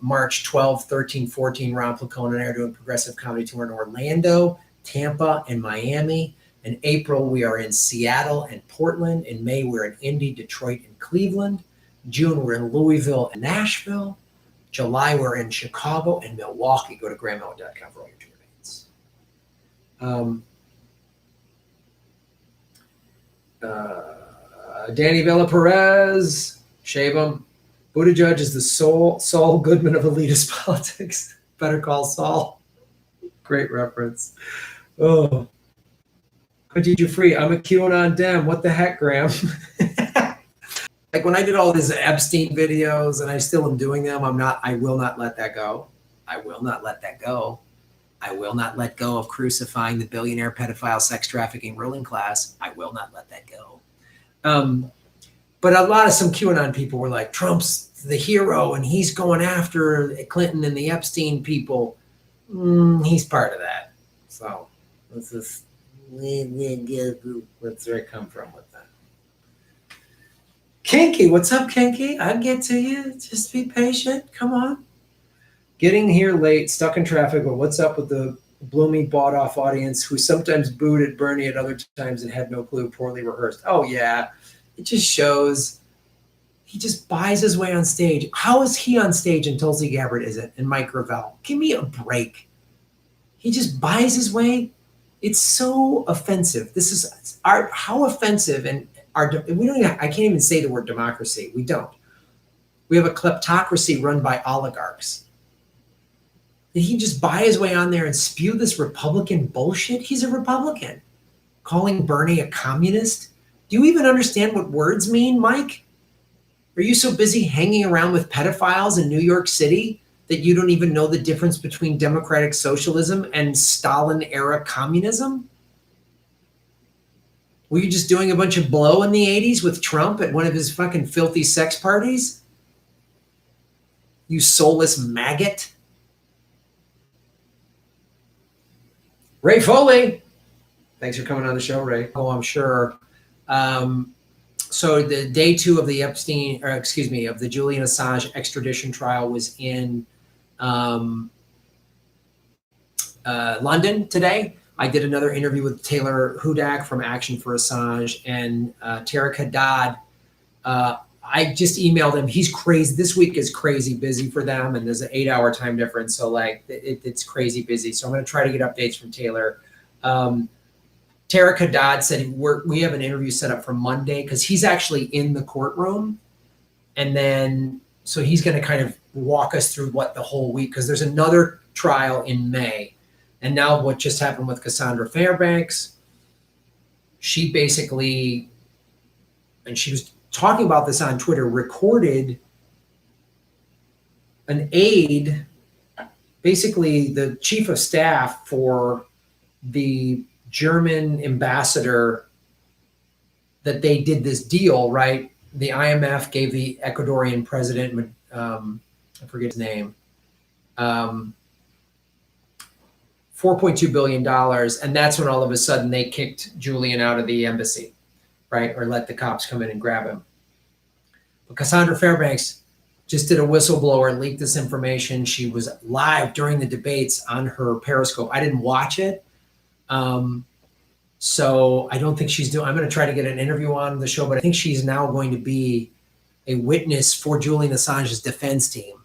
March 12, 13, 14, Ron Placone and I are doing Progressive Comedy Tour in Orlando, Tampa, and Miami. In April, we are in Seattle and Portland. In May, we're in Indy, Detroit, and Cleveland. June, we're in Louisville and Nashville. July, we're in Chicago and Milwaukee. Go to grahamelwood.com for all your tour dates. Danny Villa Perez, shave him. Buttigieg is the Saul Goodman of elitist politics. Better call Saul. Great reference. Oh. Khadija Free, I'm a QAnon Dem. What the heck, Graham? When I did all these Epstein videos, and I still am doing them, I will not let that go. I will not let that go. I will not let go of crucifying the billionaire pedophile sex trafficking ruling class. I will not let that go. But some QAnon people were like, Trump's the hero and he's going after Clinton and the Epstein people. He's part of that. So let's just, where's it come from with that? Kinky, what's up, Kinky? I'll get to you. Just be patient. Come on. Getting here late, stuck in traffic, but what's up with the bloomy bought-off audience who sometimes booed at Bernie at other times and had no clue, poorly rehearsed? Oh, yeah. It just shows he just buys his way on stage. How is he on stage and Tulsi Gabbard isn't, and Mike Gravel? Give me a break. He just buys his way. It's so offensive. This is how offensive, and I can't even say the word democracy. We don't. We have a kleptocracy run by oligarchs. Did he just buy his way on there and spew this Republican bullshit? He's a Republican. Calling Bernie a communist? Do you even understand what words mean, Mike? Are you so busy hanging around with pedophiles in New York City that you don't even know the difference between democratic socialism and Stalin-era communism? Were you just doing a bunch of blow in the 80s with Trump at one of his fucking filthy sex parties? You soulless maggot. Ray Foley. Thanks for coming on the show, Ray. Oh, I'm sure. So the day 2 of the of the Julian Assange extradition trial was in London today. I did another interview with Taylor Hudak from Action for Assange and Tarek Haddad. I just emailed him. He's crazy. This week is crazy busy for them, and there's an 8-hour time difference. So like it's crazy busy. So I'm going to try to get updates from Taylor. Tarek Haddad said we have an interview set up for Monday because he's actually in the courtroom. And then, so he's going to kind of walk us through what the whole week, because there's another trial in May. And now what just happened with Cassandra Fairbanks, she basically, and she was talking about this on Twitter, recorded an aide, basically the chief of staff for the German ambassador, that they did this deal, right? The IMF gave the Ecuadorian president, I forget his name, $4.2 billion. And that's when all of a sudden they kicked Julian out of the embassy, right? Or let the cops come in and grab him. But Cassandra Fairbanks just did a whistleblower, leaked this information. She was live during the debates on her Periscope. I didn't watch it. So I don't think she's doing, I'm going to try to get an interview on the show, but I think she's now going to be a witness for Julian Assange's defense team.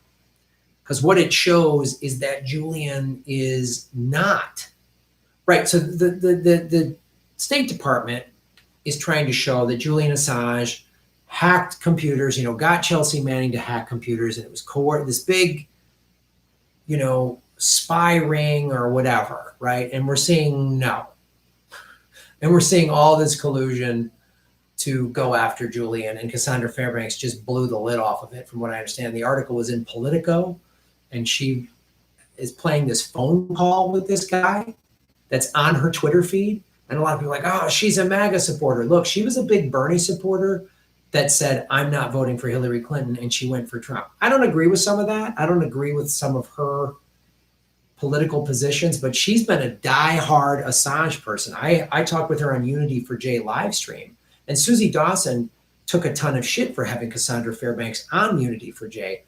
Because what it shows is that Julian is not, right. So the State Department is trying to show that Julian Assange hacked computers, got Chelsea Manning to hack computers, and it was this big, spy ring or whatever, right? And we're seeing no. And we're seeing all this collusion to go after Julian, and Cassandra Fairbanks just blew the lid off of it, from what I understand. The article was in Politico, and she is playing this phone call with this guy that's on her Twitter feed. And a lot of people are like, oh, she's a MAGA supporter. Look, she was a big Bernie supporter that said, I'm not voting for Hillary Clinton, and she went for Trump. I don't agree with some of that. I don't agree with some of her political positions, but she's been a diehard Assange person. I talked with her on Unity for Jay live stream, and Susie Dawson took a ton of shit for having Cassandra Fairbanks on Unity for Jay.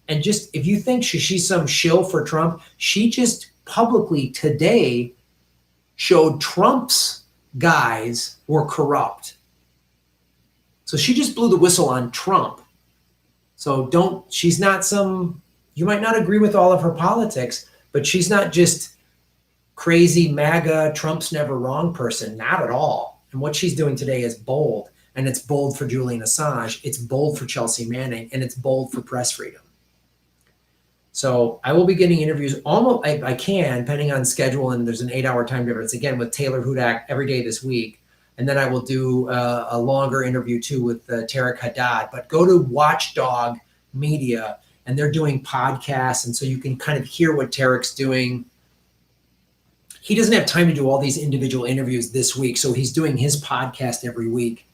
And just, if you think she's some shill for Trump, she just publicly today showed Trump's guys were corrupt. So she just blew the whistle on Trump. So she's not you might not agree with all of her politics, but she's not just crazy MAGA, Trump's never wrong person, not at all. And what she's doing today is bold, and it's bold for Julian Assange, it's bold for Chelsea Manning, and it's bold for press freedom. So I will be getting interviews almost, I can, depending on schedule, and there's an 8-hour time difference, again, with Taylor Hudak every day this week. And then I will do a longer interview too with Tarek Haddad. But go to Watchdog Media, and they're doing podcasts, and so you can kind of hear what Tarek's doing. He doesn't have time to do all these individual interviews this week, so he's doing his podcast every week.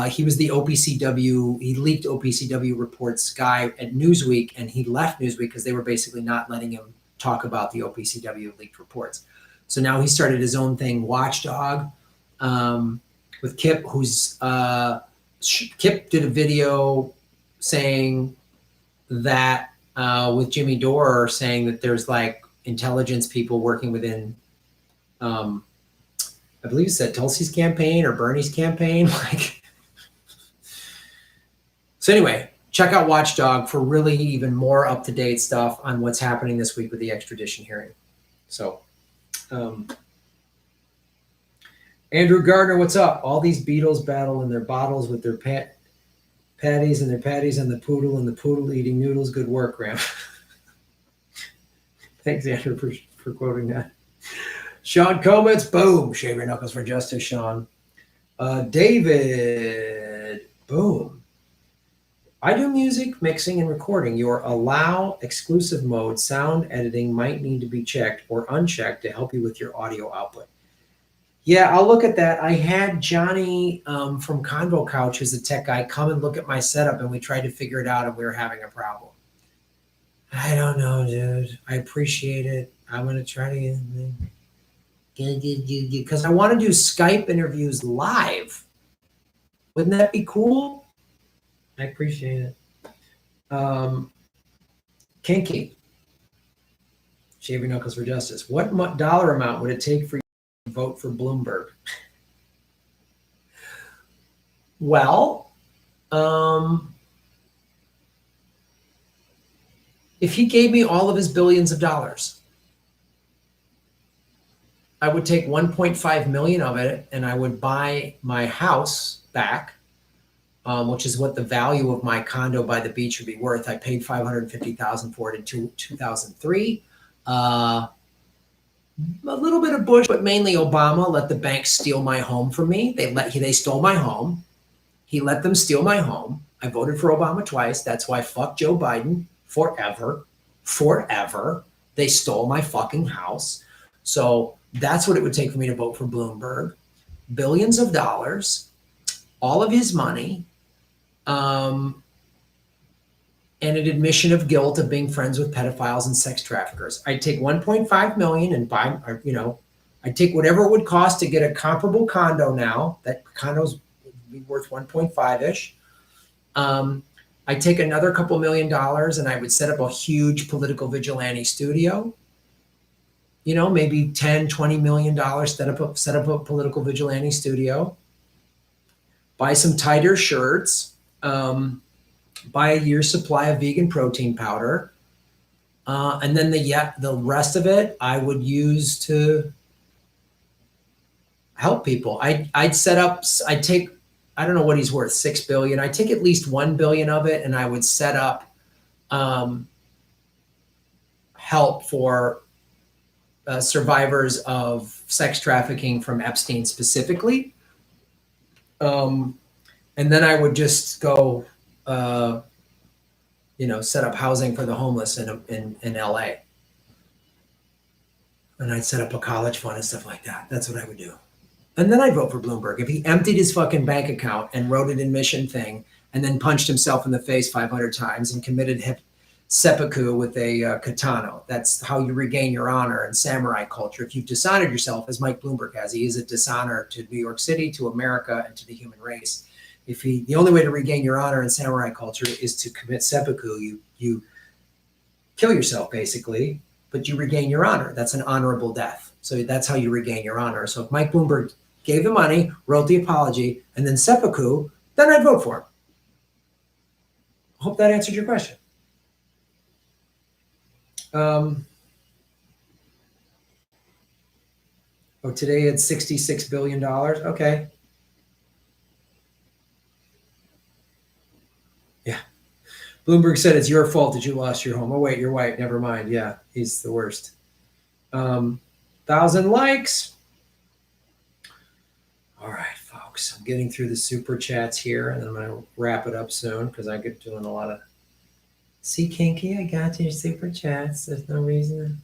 He was the OPCW, he leaked OPCW reports guy at Newsweek, and he left Newsweek because they were basically not letting him talk about the OPCW leaked reports. So now he started his own thing, Watchdog, with Kip, Kip did a video saying that, with Jimmy Dore, saying that there's like intelligence people working within, I believe it said Tulsi's campaign or Bernie's campaign, So anyway, check out Watchdog for really even more up-to-date stuff on what's happening this week with the extradition hearing. So, Andrew Gardner, what's up? All these Beatles battle in their bottles with their patties and their patties on the poodle eating noodles. Good work, Graham. Thanks, Andrew, for quoting that. Sean Comets, boom. Shave your knuckles for justice, Sean. David, boom. I do music, mixing, and recording. Your allow exclusive mode sound editing might need to be checked or unchecked to help you with your audio output. Yeah, I'll look at that. I had Johnny from Convo Couch, who's a tech guy, come and look at my setup, and we tried to figure it out, and we were having a problem. I don't know, dude. I appreciate it. I'm going to try to get because I want to do Skype interviews live. Wouldn't that be cool? I appreciate it. Kinky. Shaving Knuckles for Justice. What dollar amount would it take for you to vote for Bloomberg? Well, if he gave me all of his billions of dollars, I would take 1.5 million of it and I would buy my house back, which is what the value of my condo by the beach would be worth. I paid $550,000 for it in 2003. A little bit of Bush, but mainly Obama let the banks steal my home from me. They stole my home. He let them steal my home. I voted for Obama twice. That's why fuck Joe Biden forever. They stole my fucking house. So that's what it would take for me to vote for Bloomberg. Billions of dollars, all of his money, and an admission of guilt of being friends with pedophiles and sex traffickers. I'd take 1.5 million and buy, I'd take whatever it would cost to get a comparable condo now. That condos would be worth 1.5-ish. I'd take another couple $1 million and I would set up a huge political vigilante studio. Maybe $10, $20 million, set up a political vigilante studio. Buy some tighter shirts. Buy a year's supply of vegan protein powder. And then the rest of it I would use to help people. I'd take, I don't know what he's worth, 6 billion. I'd take at least 1 billion of it and I would set up help for survivors of sex trafficking from Epstein specifically. And then I would just go, set up housing for the homeless in LA. And I'd set up a college fund and stuff like that. That's what I would do. And then I'd vote for Bloomberg. If he emptied his fucking bank account and wrote an admission thing and then punched himself in the face 500 times and committed seppuku with a katana. That's how you regain your honor in samurai culture. If you've dishonored yourself, as Mike Bloomberg has, he is a dishonor to New York City, to America, and to the human race. The only way to regain your honor in samurai culture is to commit seppuku. You kill yourself, basically, but you regain your honor. That's an honorable death. So that's how you regain your honor. So if Mike Bloomberg gave the money, wrote the apology, and then seppuku, then I'd vote for him. Hope that answered your question. Today it's $66 billion. Okay. Yeah. Bloomberg said it's your fault that you lost your home. Oh, wait, you're white. Never mind. Yeah, he's the worst. 1,000 likes. All right, folks. I'm getting through the super chats here, and I'm going to wrap it up soon because I get doing a lot of. See, Kinky, I got your super chats. There's no reason.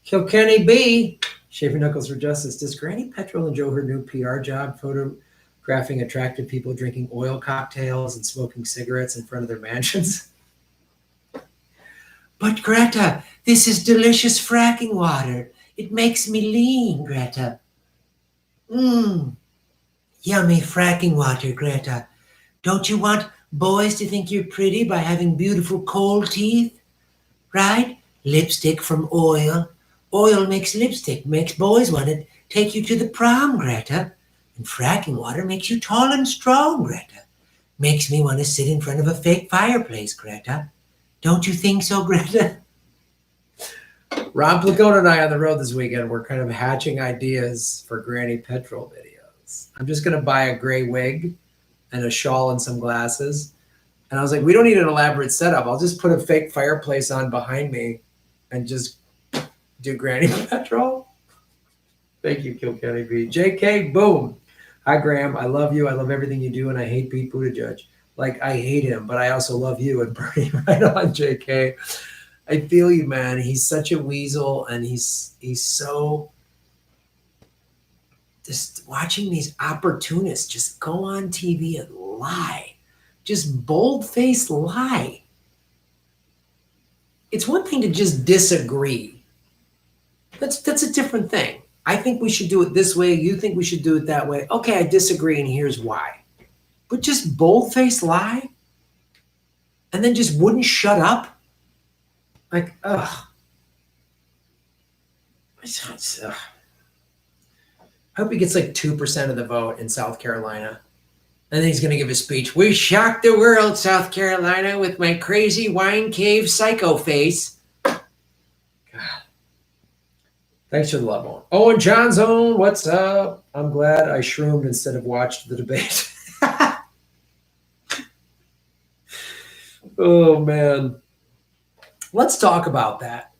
Kilkenny B. Shaving Knuckles for Justice. Does Granny Petrol enjoy her new PR job photographing attractive people drinking oil cocktails and smoking cigarettes in front of their mansions? But Greta, this is delicious fracking water. It makes me lean, Greta. Yummy fracking water, Greta. Don't you want boys to think you're pretty by having beautiful coal teeth? Right? Lipstick from oil. Oil makes lipstick, makes boys want to take you to the prom, Greta. And fracking water makes you tall and strong, Greta. Makes me want to sit in front of a fake fireplace, Greta. Don't you think so, Greta? Ron Placone and I on the road this weekend, we're kind of hatching ideas for Granny Petrol videos. I'm just going to buy a gray wig and a shawl and some glasses. And I was like, we don't need an elaborate setup. I'll just put a fake fireplace on behind me and just do Granny Petrol. Thank you, Kilkenny B. JK, boom. Hi, Graham. I love you. I love everything you do, and I hate Pete Buttigieg. Like, I hate him, but I also love you. And Bernie, right on, JK. I feel you, man. He's such a weasel, and he's so just watching these opportunists just go on TV and lie, just bold-faced lie. It's one thing to just disagree. That's a different thing. I think we should do it this way. You think we should do it that way. Okay, I disagree, and here's why. But just bold-faced lie, and then just wouldn't shut up. Like, ugh. I hope he gets like 2% of the vote in South Carolina. And then he's going to give a speech. We shocked the world, South Carolina, with my crazy wine cave psycho face. God. Thanks for the love, Owen. Owen John's Own, what's up? I'm glad I shroomed instead of watched the debate. Oh, man. Let's talk about that.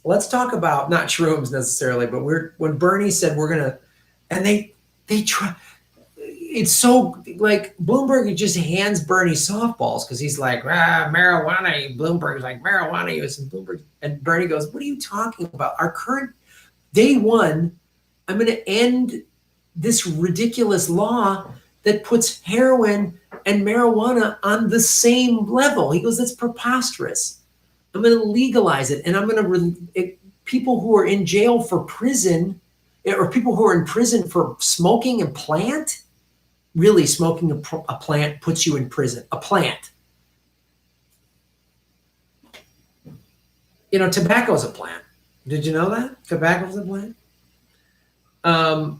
Let's talk about not shrooms necessarily, but when Bernie said we're going to, and they try. It's so like Bloomberg just hands Bernie softballs because he's like, marijuana. Bloomberg's like, marijuana use, and Bloomberg, and Bernie goes, what are you talking about? Our current day one, I'm going to end this ridiculous law that puts heroin and marijuana on the same level. He goes, that's preposterous. I'm going to legalize it, and I'm going to people who are in jail for prison, or people who are in prison for smoking a plant. Really, smoking a plant puts you in prison. A plant. You know, tobacco's a plant. Did you know that? Tobacco's a plant. I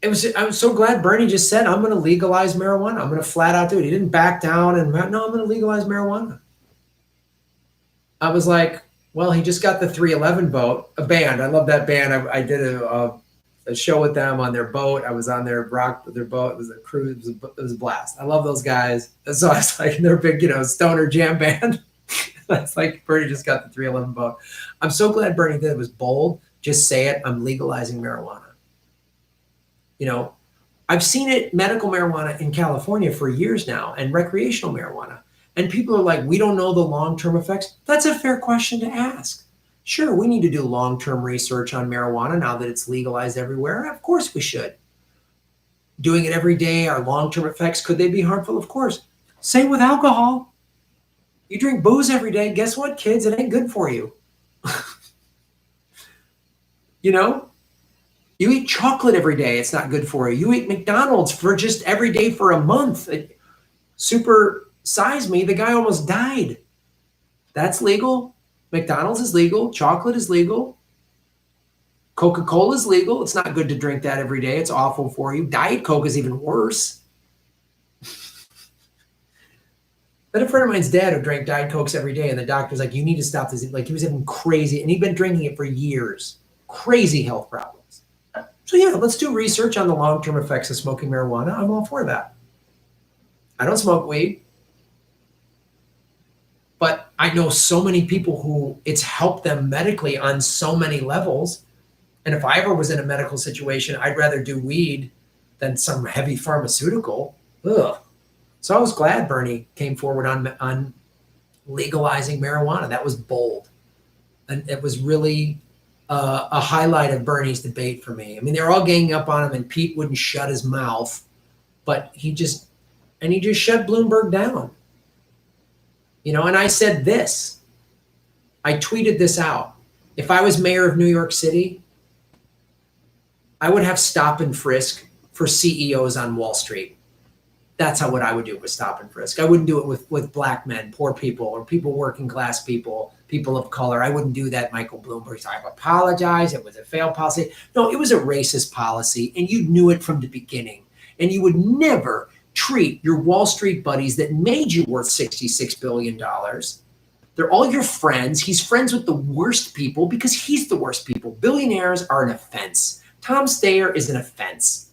was so glad Bernie just said, I'm going to legalize marijuana. I'm going to flat out do it. He didn't back down and, no, I'm going to legalize marijuana. I was like, well, he just got the 311 vote. A band. I love that band. I did a show with them on their boat. I was on their boat. It was a cruise. It was a blast. I love those guys. And so I was like, they're a big, stoner jam band. That's like, Bernie just got the 311 vote. I'm so glad Bernie did. It was bold. Just say it. I'm legalizing marijuana. I've seen it, medical marijuana in California for years now, and recreational marijuana. And people are like, we don't know the long-term effects. That's a fair question to ask. Sure, we need to do long-term research on marijuana now that it's legalized everywhere. Of course we should. Doing it every day, our long-term effects, could they be harmful? Of course. Same with alcohol. You drink booze every day. Guess what, kids? It ain't good for you. You eat chocolate every day. It's not good for you. You eat McDonald's for just every day for a month. Super size me. The guy almost died. That's legal. McDonald's is legal. Chocolate is legal. Coca-Cola is legal. It's not good to drink that every day. It's awful for you. Diet Coke is even worse. But a friend of mine's dad who drank Diet Cokes every day, and the doctor's like, you need to stop this. Like, he was having crazy, and he'd been drinking it for years. Crazy health problems. So yeah, let's do research on the long-term effects of smoking marijuana. I'm all for that. I don't smoke weed. But I know so many people who it's helped them medically on so many levels. And if I ever was in a medical situation, I'd rather do weed than some heavy pharmaceutical. Ugh. So I was glad Bernie came forward on legalizing marijuana. That was bold. And it was really a highlight of Bernie's debate for me. I mean, they were all ganging up on him, and Pete wouldn't shut his mouth. But he just shut Bloomberg down. And I said this. I tweeted this out. If I was mayor of New York City, I would have stop and frisk for CEOs on Wall Street. That's what I would do with stop and frisk. I wouldn't do it with black men, poor people, or people, working class people, people of color. I wouldn't do that, Michael Bloomberg. So I apologize. It was a failed policy. No, it was a racist policy, and you knew it from the beginning. And you would never treat your Wall Street buddies that made you worth $66 billion. They're all your friends. He's friends with the worst people because he's the worst people. Billionaires are an offense. Tom Steyer is an offense.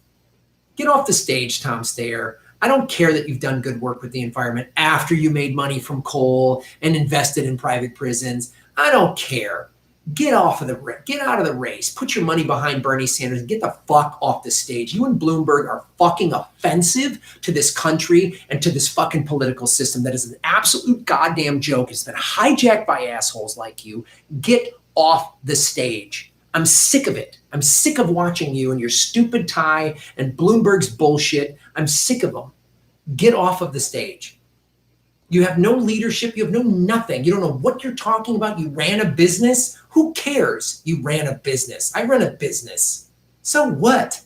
Get off the stage, Tom Steyer. I don't care that you've done good work with the environment after you made money from coal and invested in private prisons. I don't care. Get out of the race. Put your money behind Bernie Sanders and get the fuck off the stage. You and Bloomberg are fucking offensive to this country and to this fucking political system that is an absolute goddamn joke. It's been hijacked by assholes like you. Get off the stage. I'm sick of it. I'm sick of watching you and your stupid tie and Bloomberg's bullshit. I'm sick of them. Get off of the stage. You have no leadership. You have no nothing. You don't know what you're talking about. You ran a business. Who cares? You ran a business. I run a business. So what?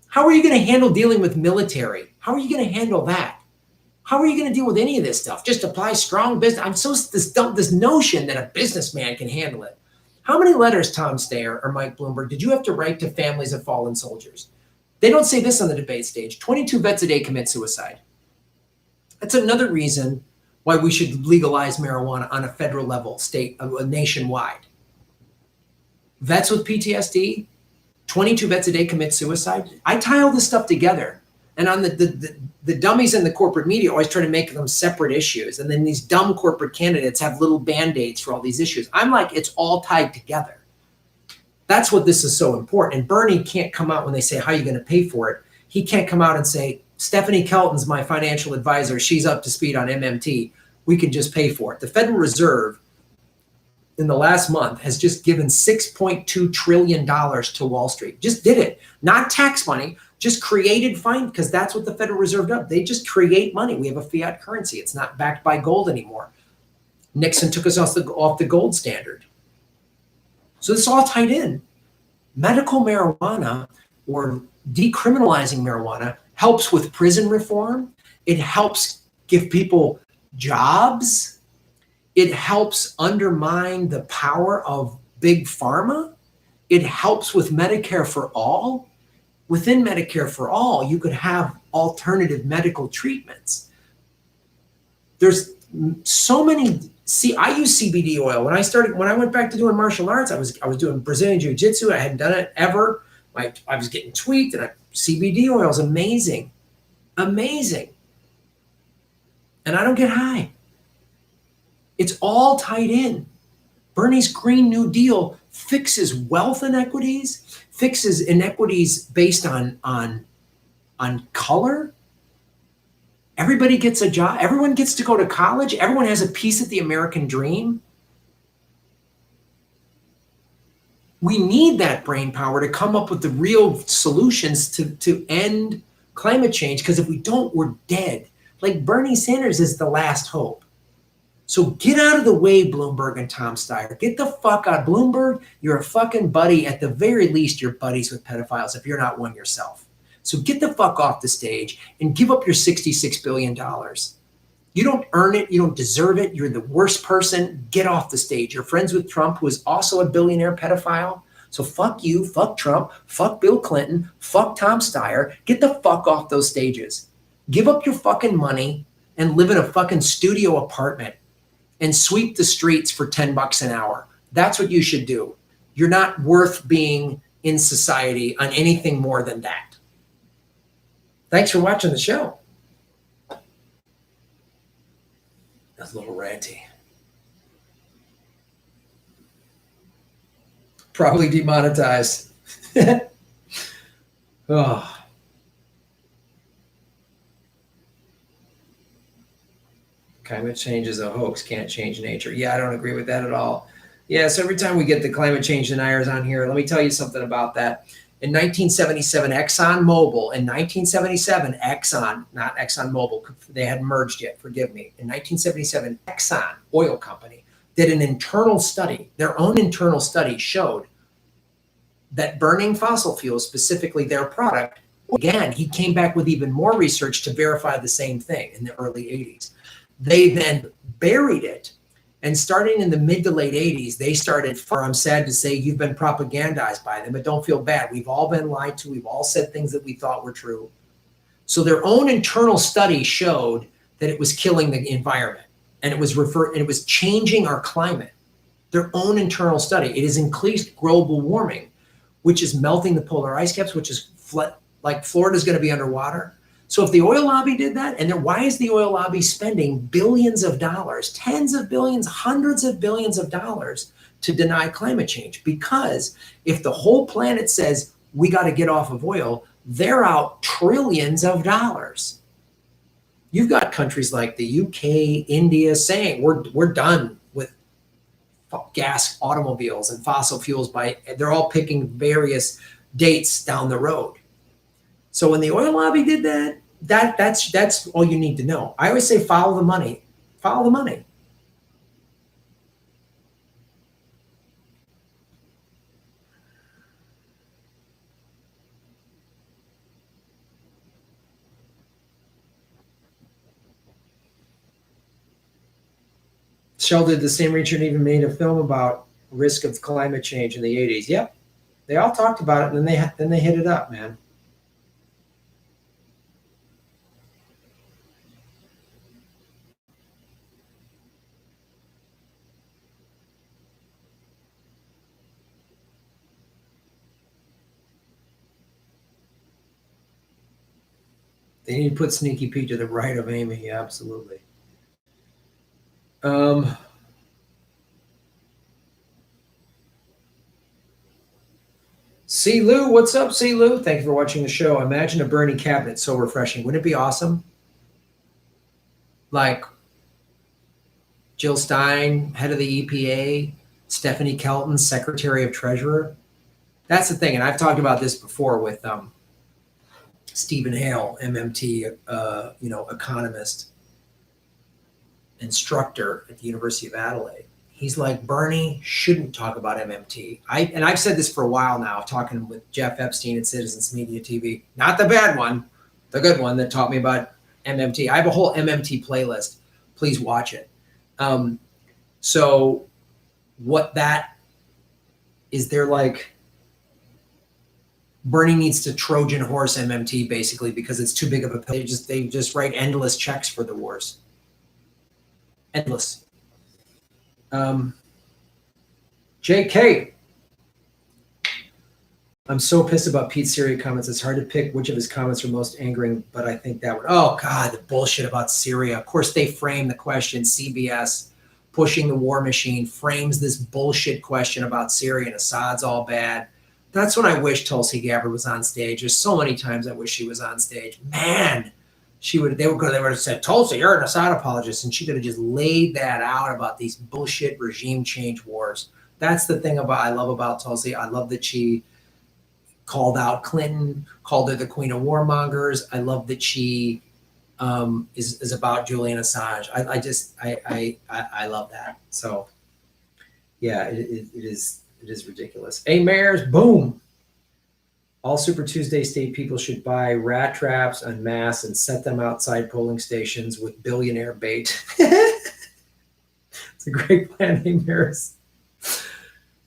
How are you going to handle dealing with military? How are you going to handle that? How are you going to deal with any of this stuff? Just apply strong business. I'm so this notion that a businessman can handle it. How many letters, Tom Steyer or Mike Bloomberg, did you have to write to families of fallen soldiers? They don't say this on the debate stage. 22 vets a day commit suicide. That's another reason why we should legalize marijuana on a federal level, nationwide. Vets with PTSD, 22 vets a day commit suicide. I tie all this stuff together. And on the dummies in the corporate media always try to make them separate issues. And then these dumb corporate candidates have little band-aids for all these issues. I'm like, it's all tied together. That's what this is so important. And Bernie can't come out when they say, how are you going to pay for it? He can't come out and say, Stephanie Kelton's my financial advisor. She's up to speed on MMT. We can just pay for it. The Federal Reserve in the last month has just given $6.2 trillion to Wall Street. Just did it. Not tax money, just created fine, because that's what the Federal Reserve does. They just create money. We have a fiat currency. It's not backed by gold anymore. Nixon took us off the gold standard. So this is all tied in. Medical marijuana or decriminalizing marijuana helps with prison reform. It helps give people jobs. It helps undermine the power of big pharma. It helps with Medicare for all. Within Medicare for all, you could have alternative medical treatments. There's so many. See, I use CBD oil. When I went back to doing martial arts, I was doing Brazilian Jiu-Jitsu. I hadn't done it ever. I was getting tweaked, and CBD oil is amazing. Amazing. And I don't get high. It's all tied in. Bernie's Green New Deal fixes wealth inequities, fixes inequities based on color. Everybody gets a job. Everyone gets to go to college. Everyone has a piece of the American dream. We need that brain power to come up with the real solutions to end climate change, because if we don't, we're dead. Like Bernie Sanders is the last hope. So get out of the way, Bloomberg and Tom Steyer. Get the fuck out. Bloomberg, you're a fucking buddy. At the very least, you're buddies with pedophiles if you're not one yourself. So get the fuck off the stage and give up your $66 billion. You don't earn it. You don't deserve it. You're the worst person. Get off the stage. You're friends with Trump, who is also a billionaire pedophile. So fuck you, fuck Trump, fuck Bill Clinton, fuck Tom Steyer. Get the fuck off those stages. Give up your fucking money and live in a fucking studio apartment and sweep the streets for $10 an hour. That's what you should do. You're not worth being in society on anything more than that. Thanks for watching the show. That's a little ranty. Probably demonetized. Oh. Climate change is a hoax, can't change nature. Yeah, I don't agree with that at all. Yeah, so every time we get the climate change deniers on here, let me tell you something about that. In 1977, ExxonMobil, Exxon, not ExxonMobil, they hadn't merged yet, forgive me. In 1977, Exxon Oil Company did an internal study. Their own internal study showed that burning fossil fuels, specifically their product, again, he came back with even more research to verify the same thing in the early 80s. They then buried it. And starting in the mid to late 80s, they started, I'm sad to say, you've been propagandized by them, but don't feel bad. We've all been lied to. We've all said things that we thought were true. So their own internal study showed that it was killing the environment, and it was changing our climate. Their own internal study. It has increased global warming, which is melting the polar ice caps, which is like Florida's going to be underwater. So if the oil lobby did that, and then why is the oil lobby spending billions of dollars, tens of billions, hundreds of billions of dollars to deny climate change? Because if the whole planet says we got to get off of oil, they're out trillions of dollars. You've got countries like the UK, India saying we're done with gas automobiles and fossil fuels they're all picking various dates down the road. So when the oil lobby did that, that's all you need to know. I always say follow the money. Follow the money. Shell did the same research and even made a film about risk of climate change in the 80s. Yep. They all talked about it, and then they hit it up, man. They need to put Sneaky Pete to the right of Amy. Yeah, absolutely. C. Lou, what's up, C. Lou? Thank you for watching the show. Imagine a Bernie cabinet, so refreshing. Wouldn't it be awesome? Like Jill Stein, head of the EPA, Stephanie Kelton, Secretary of Treasurer. That's the thing, and I've talked about this before with Stephen Hale, MMT, economist, instructor at the University of Adelaide. He's like, Bernie shouldn't talk about MMT. I've said this for a while now, talking with Jeff Epstein at Citizens Media TV. Not the bad one, the good one that taught me about MMT. I have a whole MMT playlist. Please watch it. So what that is, they're like, Bernie needs to Trojan horse MMT basically because it's too big of a pill. They just write endless checks for the wars. Endless. JK. I'm so pissed about Pete's Syria comments. It's hard to pick which of his comments are most angering, but I think that one. Oh, God, the bullshit about Syria. Of course, they frame the question. CBS, pushing the war machine, frames this bullshit question about Syria and Assad's all bad. That's when I wish Tulsi Gabbard was on stage. There's so many times I wish she was on stage. Man, they would have said, Tulsi, you're an Assad apologist. And she could have just laid that out about these bullshit regime change wars. That's the thing I love about Tulsi. I love that she called out Clinton, called her the queen of warmongers. I love that she is about Julian Assange. I love that. So yeah, it is ridiculous. Hey, Mayors, boom. All Super Tuesday state people should buy rat traps en masse and set them outside polling stations with billionaire bait. It's a great plan, hey, Mayors.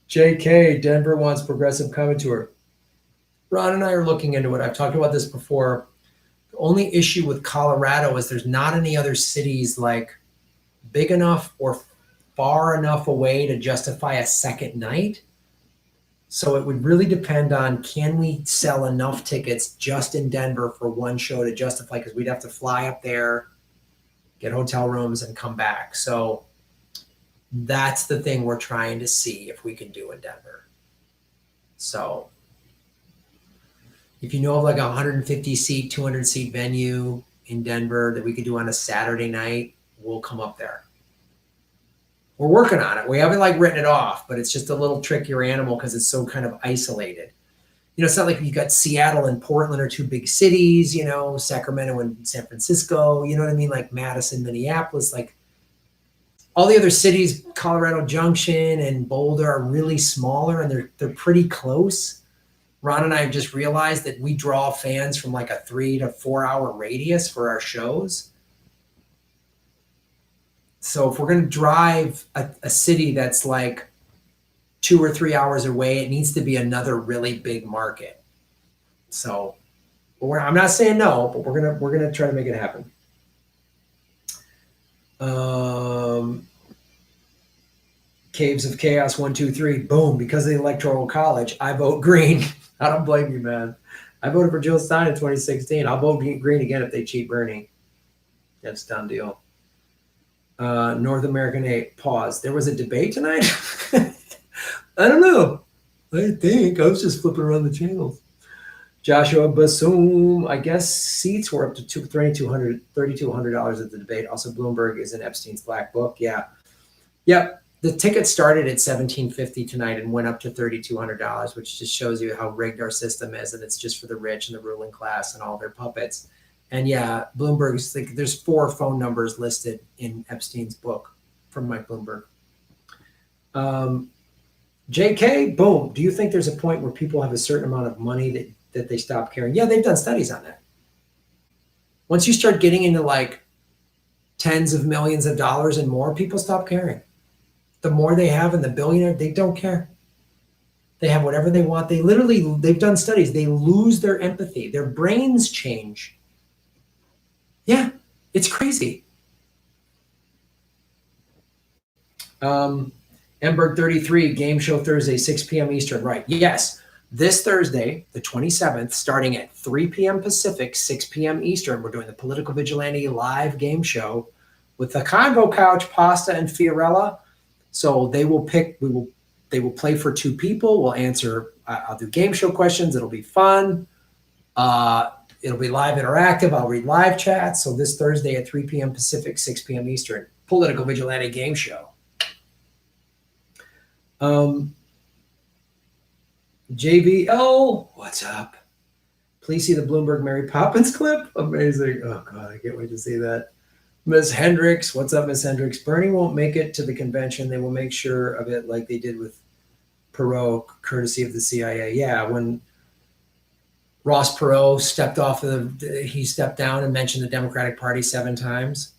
JK, Denver wants progressive coming tour. Ron and I are looking into it. I've talked about this before. The only issue with Colorado is there's not any other cities like big enough or far enough away to justify a second night. So it would really depend on, can we sell enough tickets just in Denver for one show to justify, because we'd have to fly up there, get hotel rooms, and come back. So that's the thing we're trying to see if we can do in Denver. So if you know of like a 150 seat, 200 seat venue in Denver that we could do on a Saturday night, we'll come up there. We're working on it. We haven't like written it off, but it's just a little trickier animal because it's so kind of isolated. You know, it's not like you got Seattle and Portland are two big cities, you know, Sacramento and San Francisco, you know what I mean? Like Madison, Minneapolis, like all the other cities, Colorado Junction and Boulder are really smaller and they're pretty close. Ron and I have just realized that we draw fans from like a 3 to 4 hour radius for our shows. So if we're going to drive a city that's like 2 or 3 hours away, it needs to be another really big market. So I'm not saying no, but we're gonna try to make it happen. Caves of Chaos 1, 2, 3, boom! Because of the Electoral College, I vote green. I don't blame you, man. I voted for Jill Stein in 2016. I'll vote green again if they cheat Bernie. That's a done deal. North American 8, pause. There was a debate tonight? I don't know. I think. I was just flipping around the channels. Joshua Bassoum, I guess seats were up to $3,200 at the debate. Also, Bloomberg is in Epstein's black book. Yeah. Yep. The ticket started at $1,750 tonight and went up to $3,200, which just shows you how rigged our system is. And it's just for the rich and the ruling class and all their puppets. And yeah, Bloomberg's like, there's 4 phone numbers listed in Epstein's book from Mike Bloomberg. JK, boom. Do you think there's a point where people have a certain amount of money that they stop caring? Yeah, they've done studies on that. Once you start getting into like tens of millions of dollars and more, people stop caring. The more they have and the billionaire, they don't care. They have whatever they want. They've done studies. They lose their empathy. Their brains change. Yeah, it's crazy. Emberg 33, game show Thursday, 6 p.m. Eastern. Right. Yes. This Thursday, the 27th, starting at 3 p.m. Pacific, 6 p.m. Eastern, we're doing the Political Vigilante live game show with the Convo Couch, Pasta, and Fiorella. So they will play for 2 people. We'll answer, I'll do game show questions. It'll be fun. It'll be live interactive. I'll read live chats. So this Thursday at 3 p.m. Pacific, 6 p.m. Eastern, Political Vigilante game show. JVL, what's up? Please see the Bloomberg Mary Poppins clip. Amazing. Oh, God, I can't wait to see that. Ms. Hendricks, what's up, Ms. Hendricks? Bernie won't make it to the convention. They will make sure of it like they did with Perot, courtesy of the CIA. Yeah, when Ross Perot stepped down and mentioned the Democratic Party 7 times.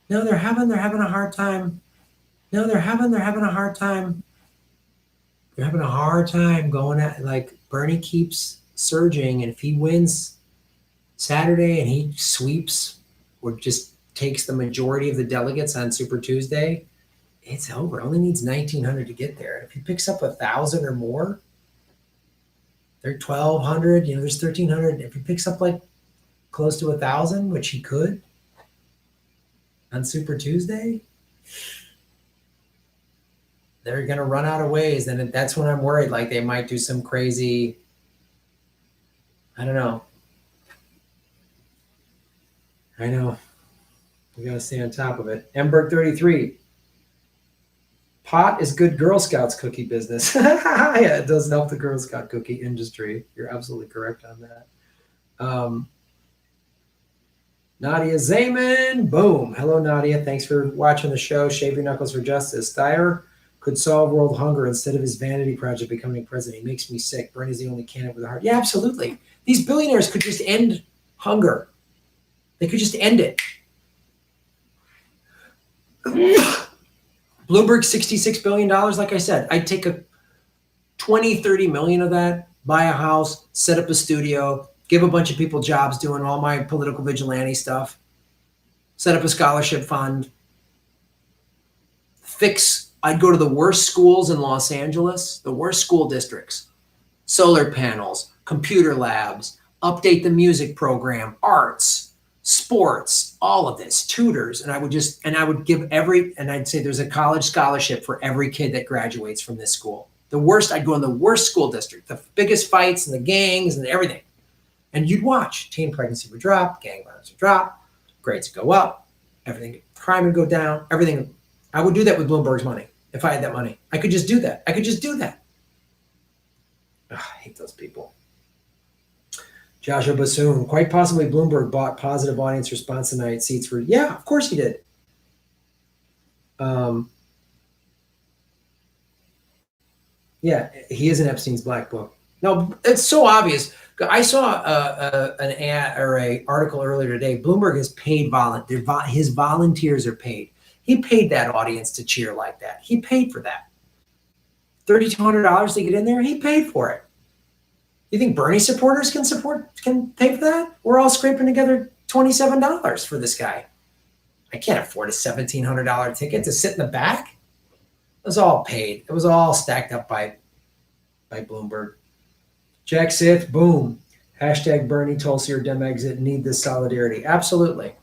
No, they're having a hard time. No, they're having a hard time. They're having a hard time going at, like, Bernie keeps surging, and if he wins Saturday and he sweeps or just takes the majority of the delegates on Super Tuesday, it's over. Only needs 1,900 to get there. If he picks up 1,000 or more, they're 1,200. There's 1,300. If he picks up like close to 1,000, which he could on Super Tuesday, they're going to run out of ways. And that's when I'm worried. Like, they might do some crazy, I don't know. I know. We got to stay on top of it. Emberg 33. Pot is good Girl Scouts cookie business. Yeah, it does help the Girl Scout cookie industry. You're absolutely correct on that. Nadia Zaman, boom. Hello, Nadia. Thanks for watching the show. Shave Your Knuckles for Justice. Thayer could solve world hunger instead of his vanity project becoming president. He makes me sick. Bernie's the only candidate with a heart. Yeah, absolutely. These billionaires could just end hunger. They could just end it. Bloomberg, $66 billion, like I said. I'd take a 20, 30 million of that, buy a house, set up a studio, give a bunch of people jobs doing all my political vigilante stuff, set up a scholarship fund, I'd go to the worst schools in Los Angeles, the worst school districts, solar panels, computer labs, update the music program, arts, sports, all of this, tutors. And I would give I'd say there's a college scholarship for every kid that graduates from this school. I'd go in the worst school district, the biggest fights and the gangs and everything. And you'd watch. Teen pregnancy would drop, gang violence would drop, grades would go up, everything, crime would go down, everything. I would do that with Bloomberg's money. If I had that money, I could just do that. Ugh, I hate those people. Joshua Bassoon, quite possibly Bloomberg bought positive audience response tonight. Seats for, yeah, of course he did. Yeah, he is in Epstein's black book. No, it's so obvious. I saw an ad or a article earlier today. Bloomberg has paid his volunteers are paid. He paid that audience to cheer like that. He paid for that. $3,200 to get in there. He paid for it. You think Bernie supporters can pay for that? We're all scraping together $27 for this guy. I can't afford a $1,700 ticket to sit in the back. It was all paid. It was all stacked up by Bloomberg. Jack Sith, boom. Hashtag Bernie, Tulsi, or Dem exit. Need this solidarity. Absolutely.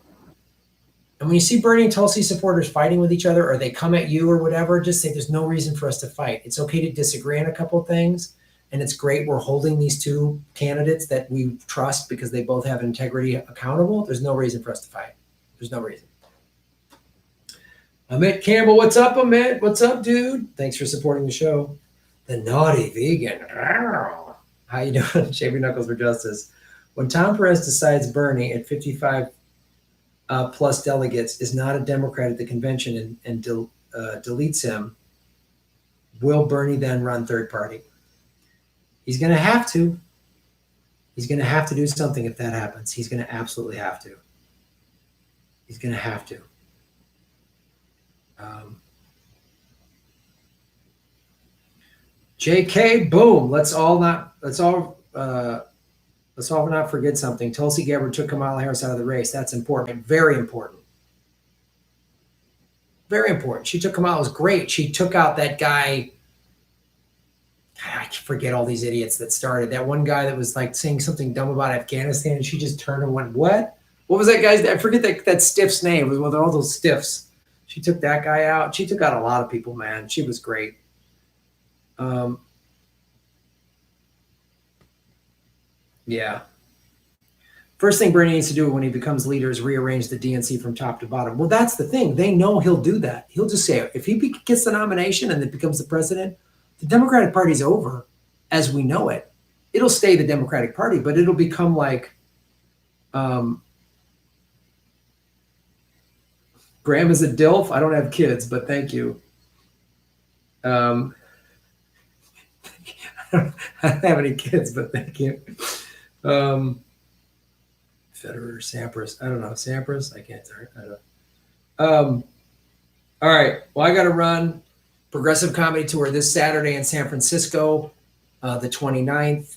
And when you see Bernie and Tulsi supporters fighting with each other, or they come at you or whatever, just say there's no reason for us to fight. It's okay to disagree on a couple of things. And it's great we're holding these two candidates that we trust because they both have integrity accountable. There's no reason for us to fight. There's no reason. Amit Campbell, what's up, Amit? What's up, dude? Thanks for supporting the show. The naughty vegan. How you doing? Shave your knuckles for justice. When Tom Perez decides Bernie at 55 plus delegates is not a Democrat at the convention and deletes him, will Bernie then run third party? He's going to have to. He's going to have to do something if that happens. He's going to absolutely have to. He's going to have to. JK, boom. Let's all not forget something. Tulsi Gabbard took Kamala Harris out of the race. That's important. Very important. Very important. She took Kamala. It was great. She took out that guy. I forget all these idiots that started. That one guy that was like saying something dumb about Afghanistan, and she just turned and went, "What? What was that guy's? I forget that stiff's name. It was one of all those stiffs." She took that guy out. She took out a lot of people, man. She was great. Yeah. First thing Bernie needs to do when he becomes leader is rearrange the DNC from top to bottom. Well, that's the thing. They know he'll do that. He'll just say, if he gets the nomination and then becomes the president, the Democratic Party's over as we know it. It'll stay the Democratic Party, but it'll become like Grandma's a DILF. I don't have kids, but thank you. I don't have any kids, but thank you. Federer, Sampras. I don't know. Sampras? I can't. I don't know. All right. Well, I got to run. Progressive Comedy Tour this Saturday in San Francisco, the 29th.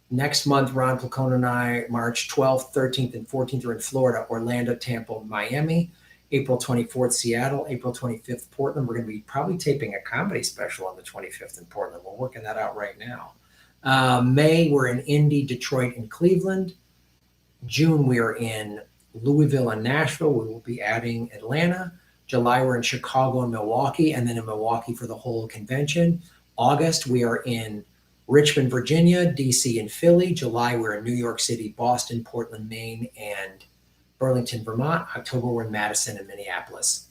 Next month, Ron Placone and I, March 12th, 13th, and 14th are in Florida, Orlando, Tampa, Miami. April 24th, Seattle. April 25th, Portland. We're going to be probably taping a comedy special on the 25th in Portland. We're working that out right now. May, we're in Indy, Detroit, and Cleveland. June, we are in Louisville and Nashville. We will be adding Atlanta. July, we're in Chicago and Milwaukee, and then in Milwaukee for the whole convention. August, we are in Richmond, Virginia, DC, and Philly. July, we're in New York City, Boston, Portland, Maine, and Burlington, Vermont. October, we're in Madison and Minneapolis.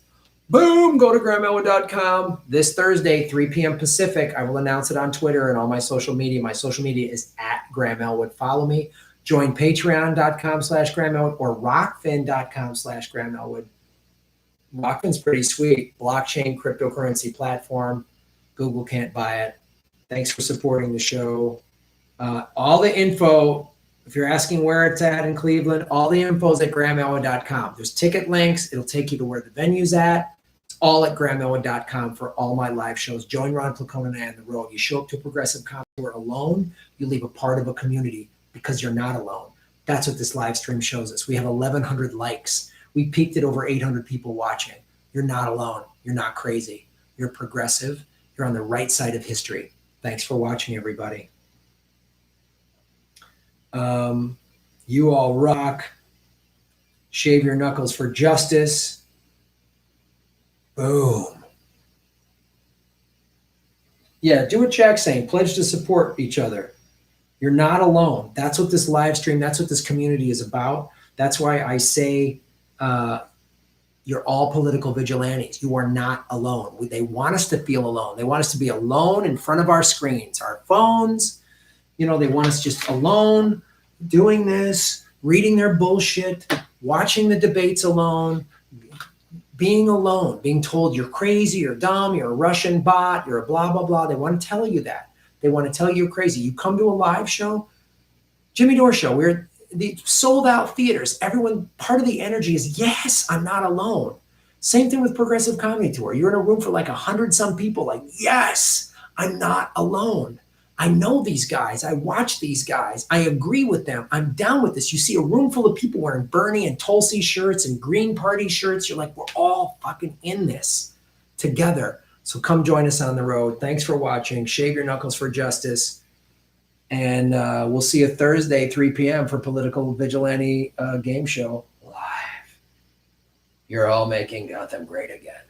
Boom! Go to GrahamElwood.com. This Thursday, 3 p.m. Pacific. I will announce it on Twitter and all my social media. My social media is at Graham Elwood. Follow me. Join patreon.com/Graham Elwood or rockfin.com/Graham Elwood. Rockfin's pretty sweet. Blockchain cryptocurrency platform. Google can't buy it. Thanks for supporting the show. All the info, if you're asking where it's at in Cleveland, all the info is at GrahamElwood.com. There's ticket links. It'll take you to where the venue's at. It's all at GrahamElwood.com for all my live shows. Join Ron Placone and I on the road. You show up to a Progressive Comedy Tour alone, you leave a part of a community because you're not alone. That's what this live stream shows us. We have 1,100 likes. We peaked at over 800 people watching. You're not alone. You're not crazy. You're progressive. You're on the right side of history. Thanks for watching, everybody. You all rock. Shave your knuckles for justice. Boom. Yeah, do what Jack's saying. Pledge to support each other. You're not alone. That's what this live stream, that's what this community is about. That's why I say you're all political vigilantes. You are not alone. They want us to feel alone. They want us to be alone in front of our screens, our phones. They want us just alone, doing this, reading their bullshit, watching the debates alone, being alone, being told you're crazy, you're dumb, you're a Russian bot, you're a blah, blah, blah. They want to tell you that. They want to tell you you're crazy. You come to a live show, Jimmy Dore show, we're the sold out theaters. Everyone, part of the energy is, yes, I'm not alone. Same thing with Progressive Comedy Tour. You're in a room for like 100 some people, like, yes, I'm not alone. I know these guys. I watch these guys. I agree with them. I'm down with this. You see a room full of people wearing Bernie and Tulsi shirts and Green Party shirts. You're like, we're all fucking in this together. So come join us on the road. Thanks for watching. Shave your knuckles for justice. And we'll see you Thursday, 3 p.m. for Political Vigilante game show live. You're all making Gotham great again.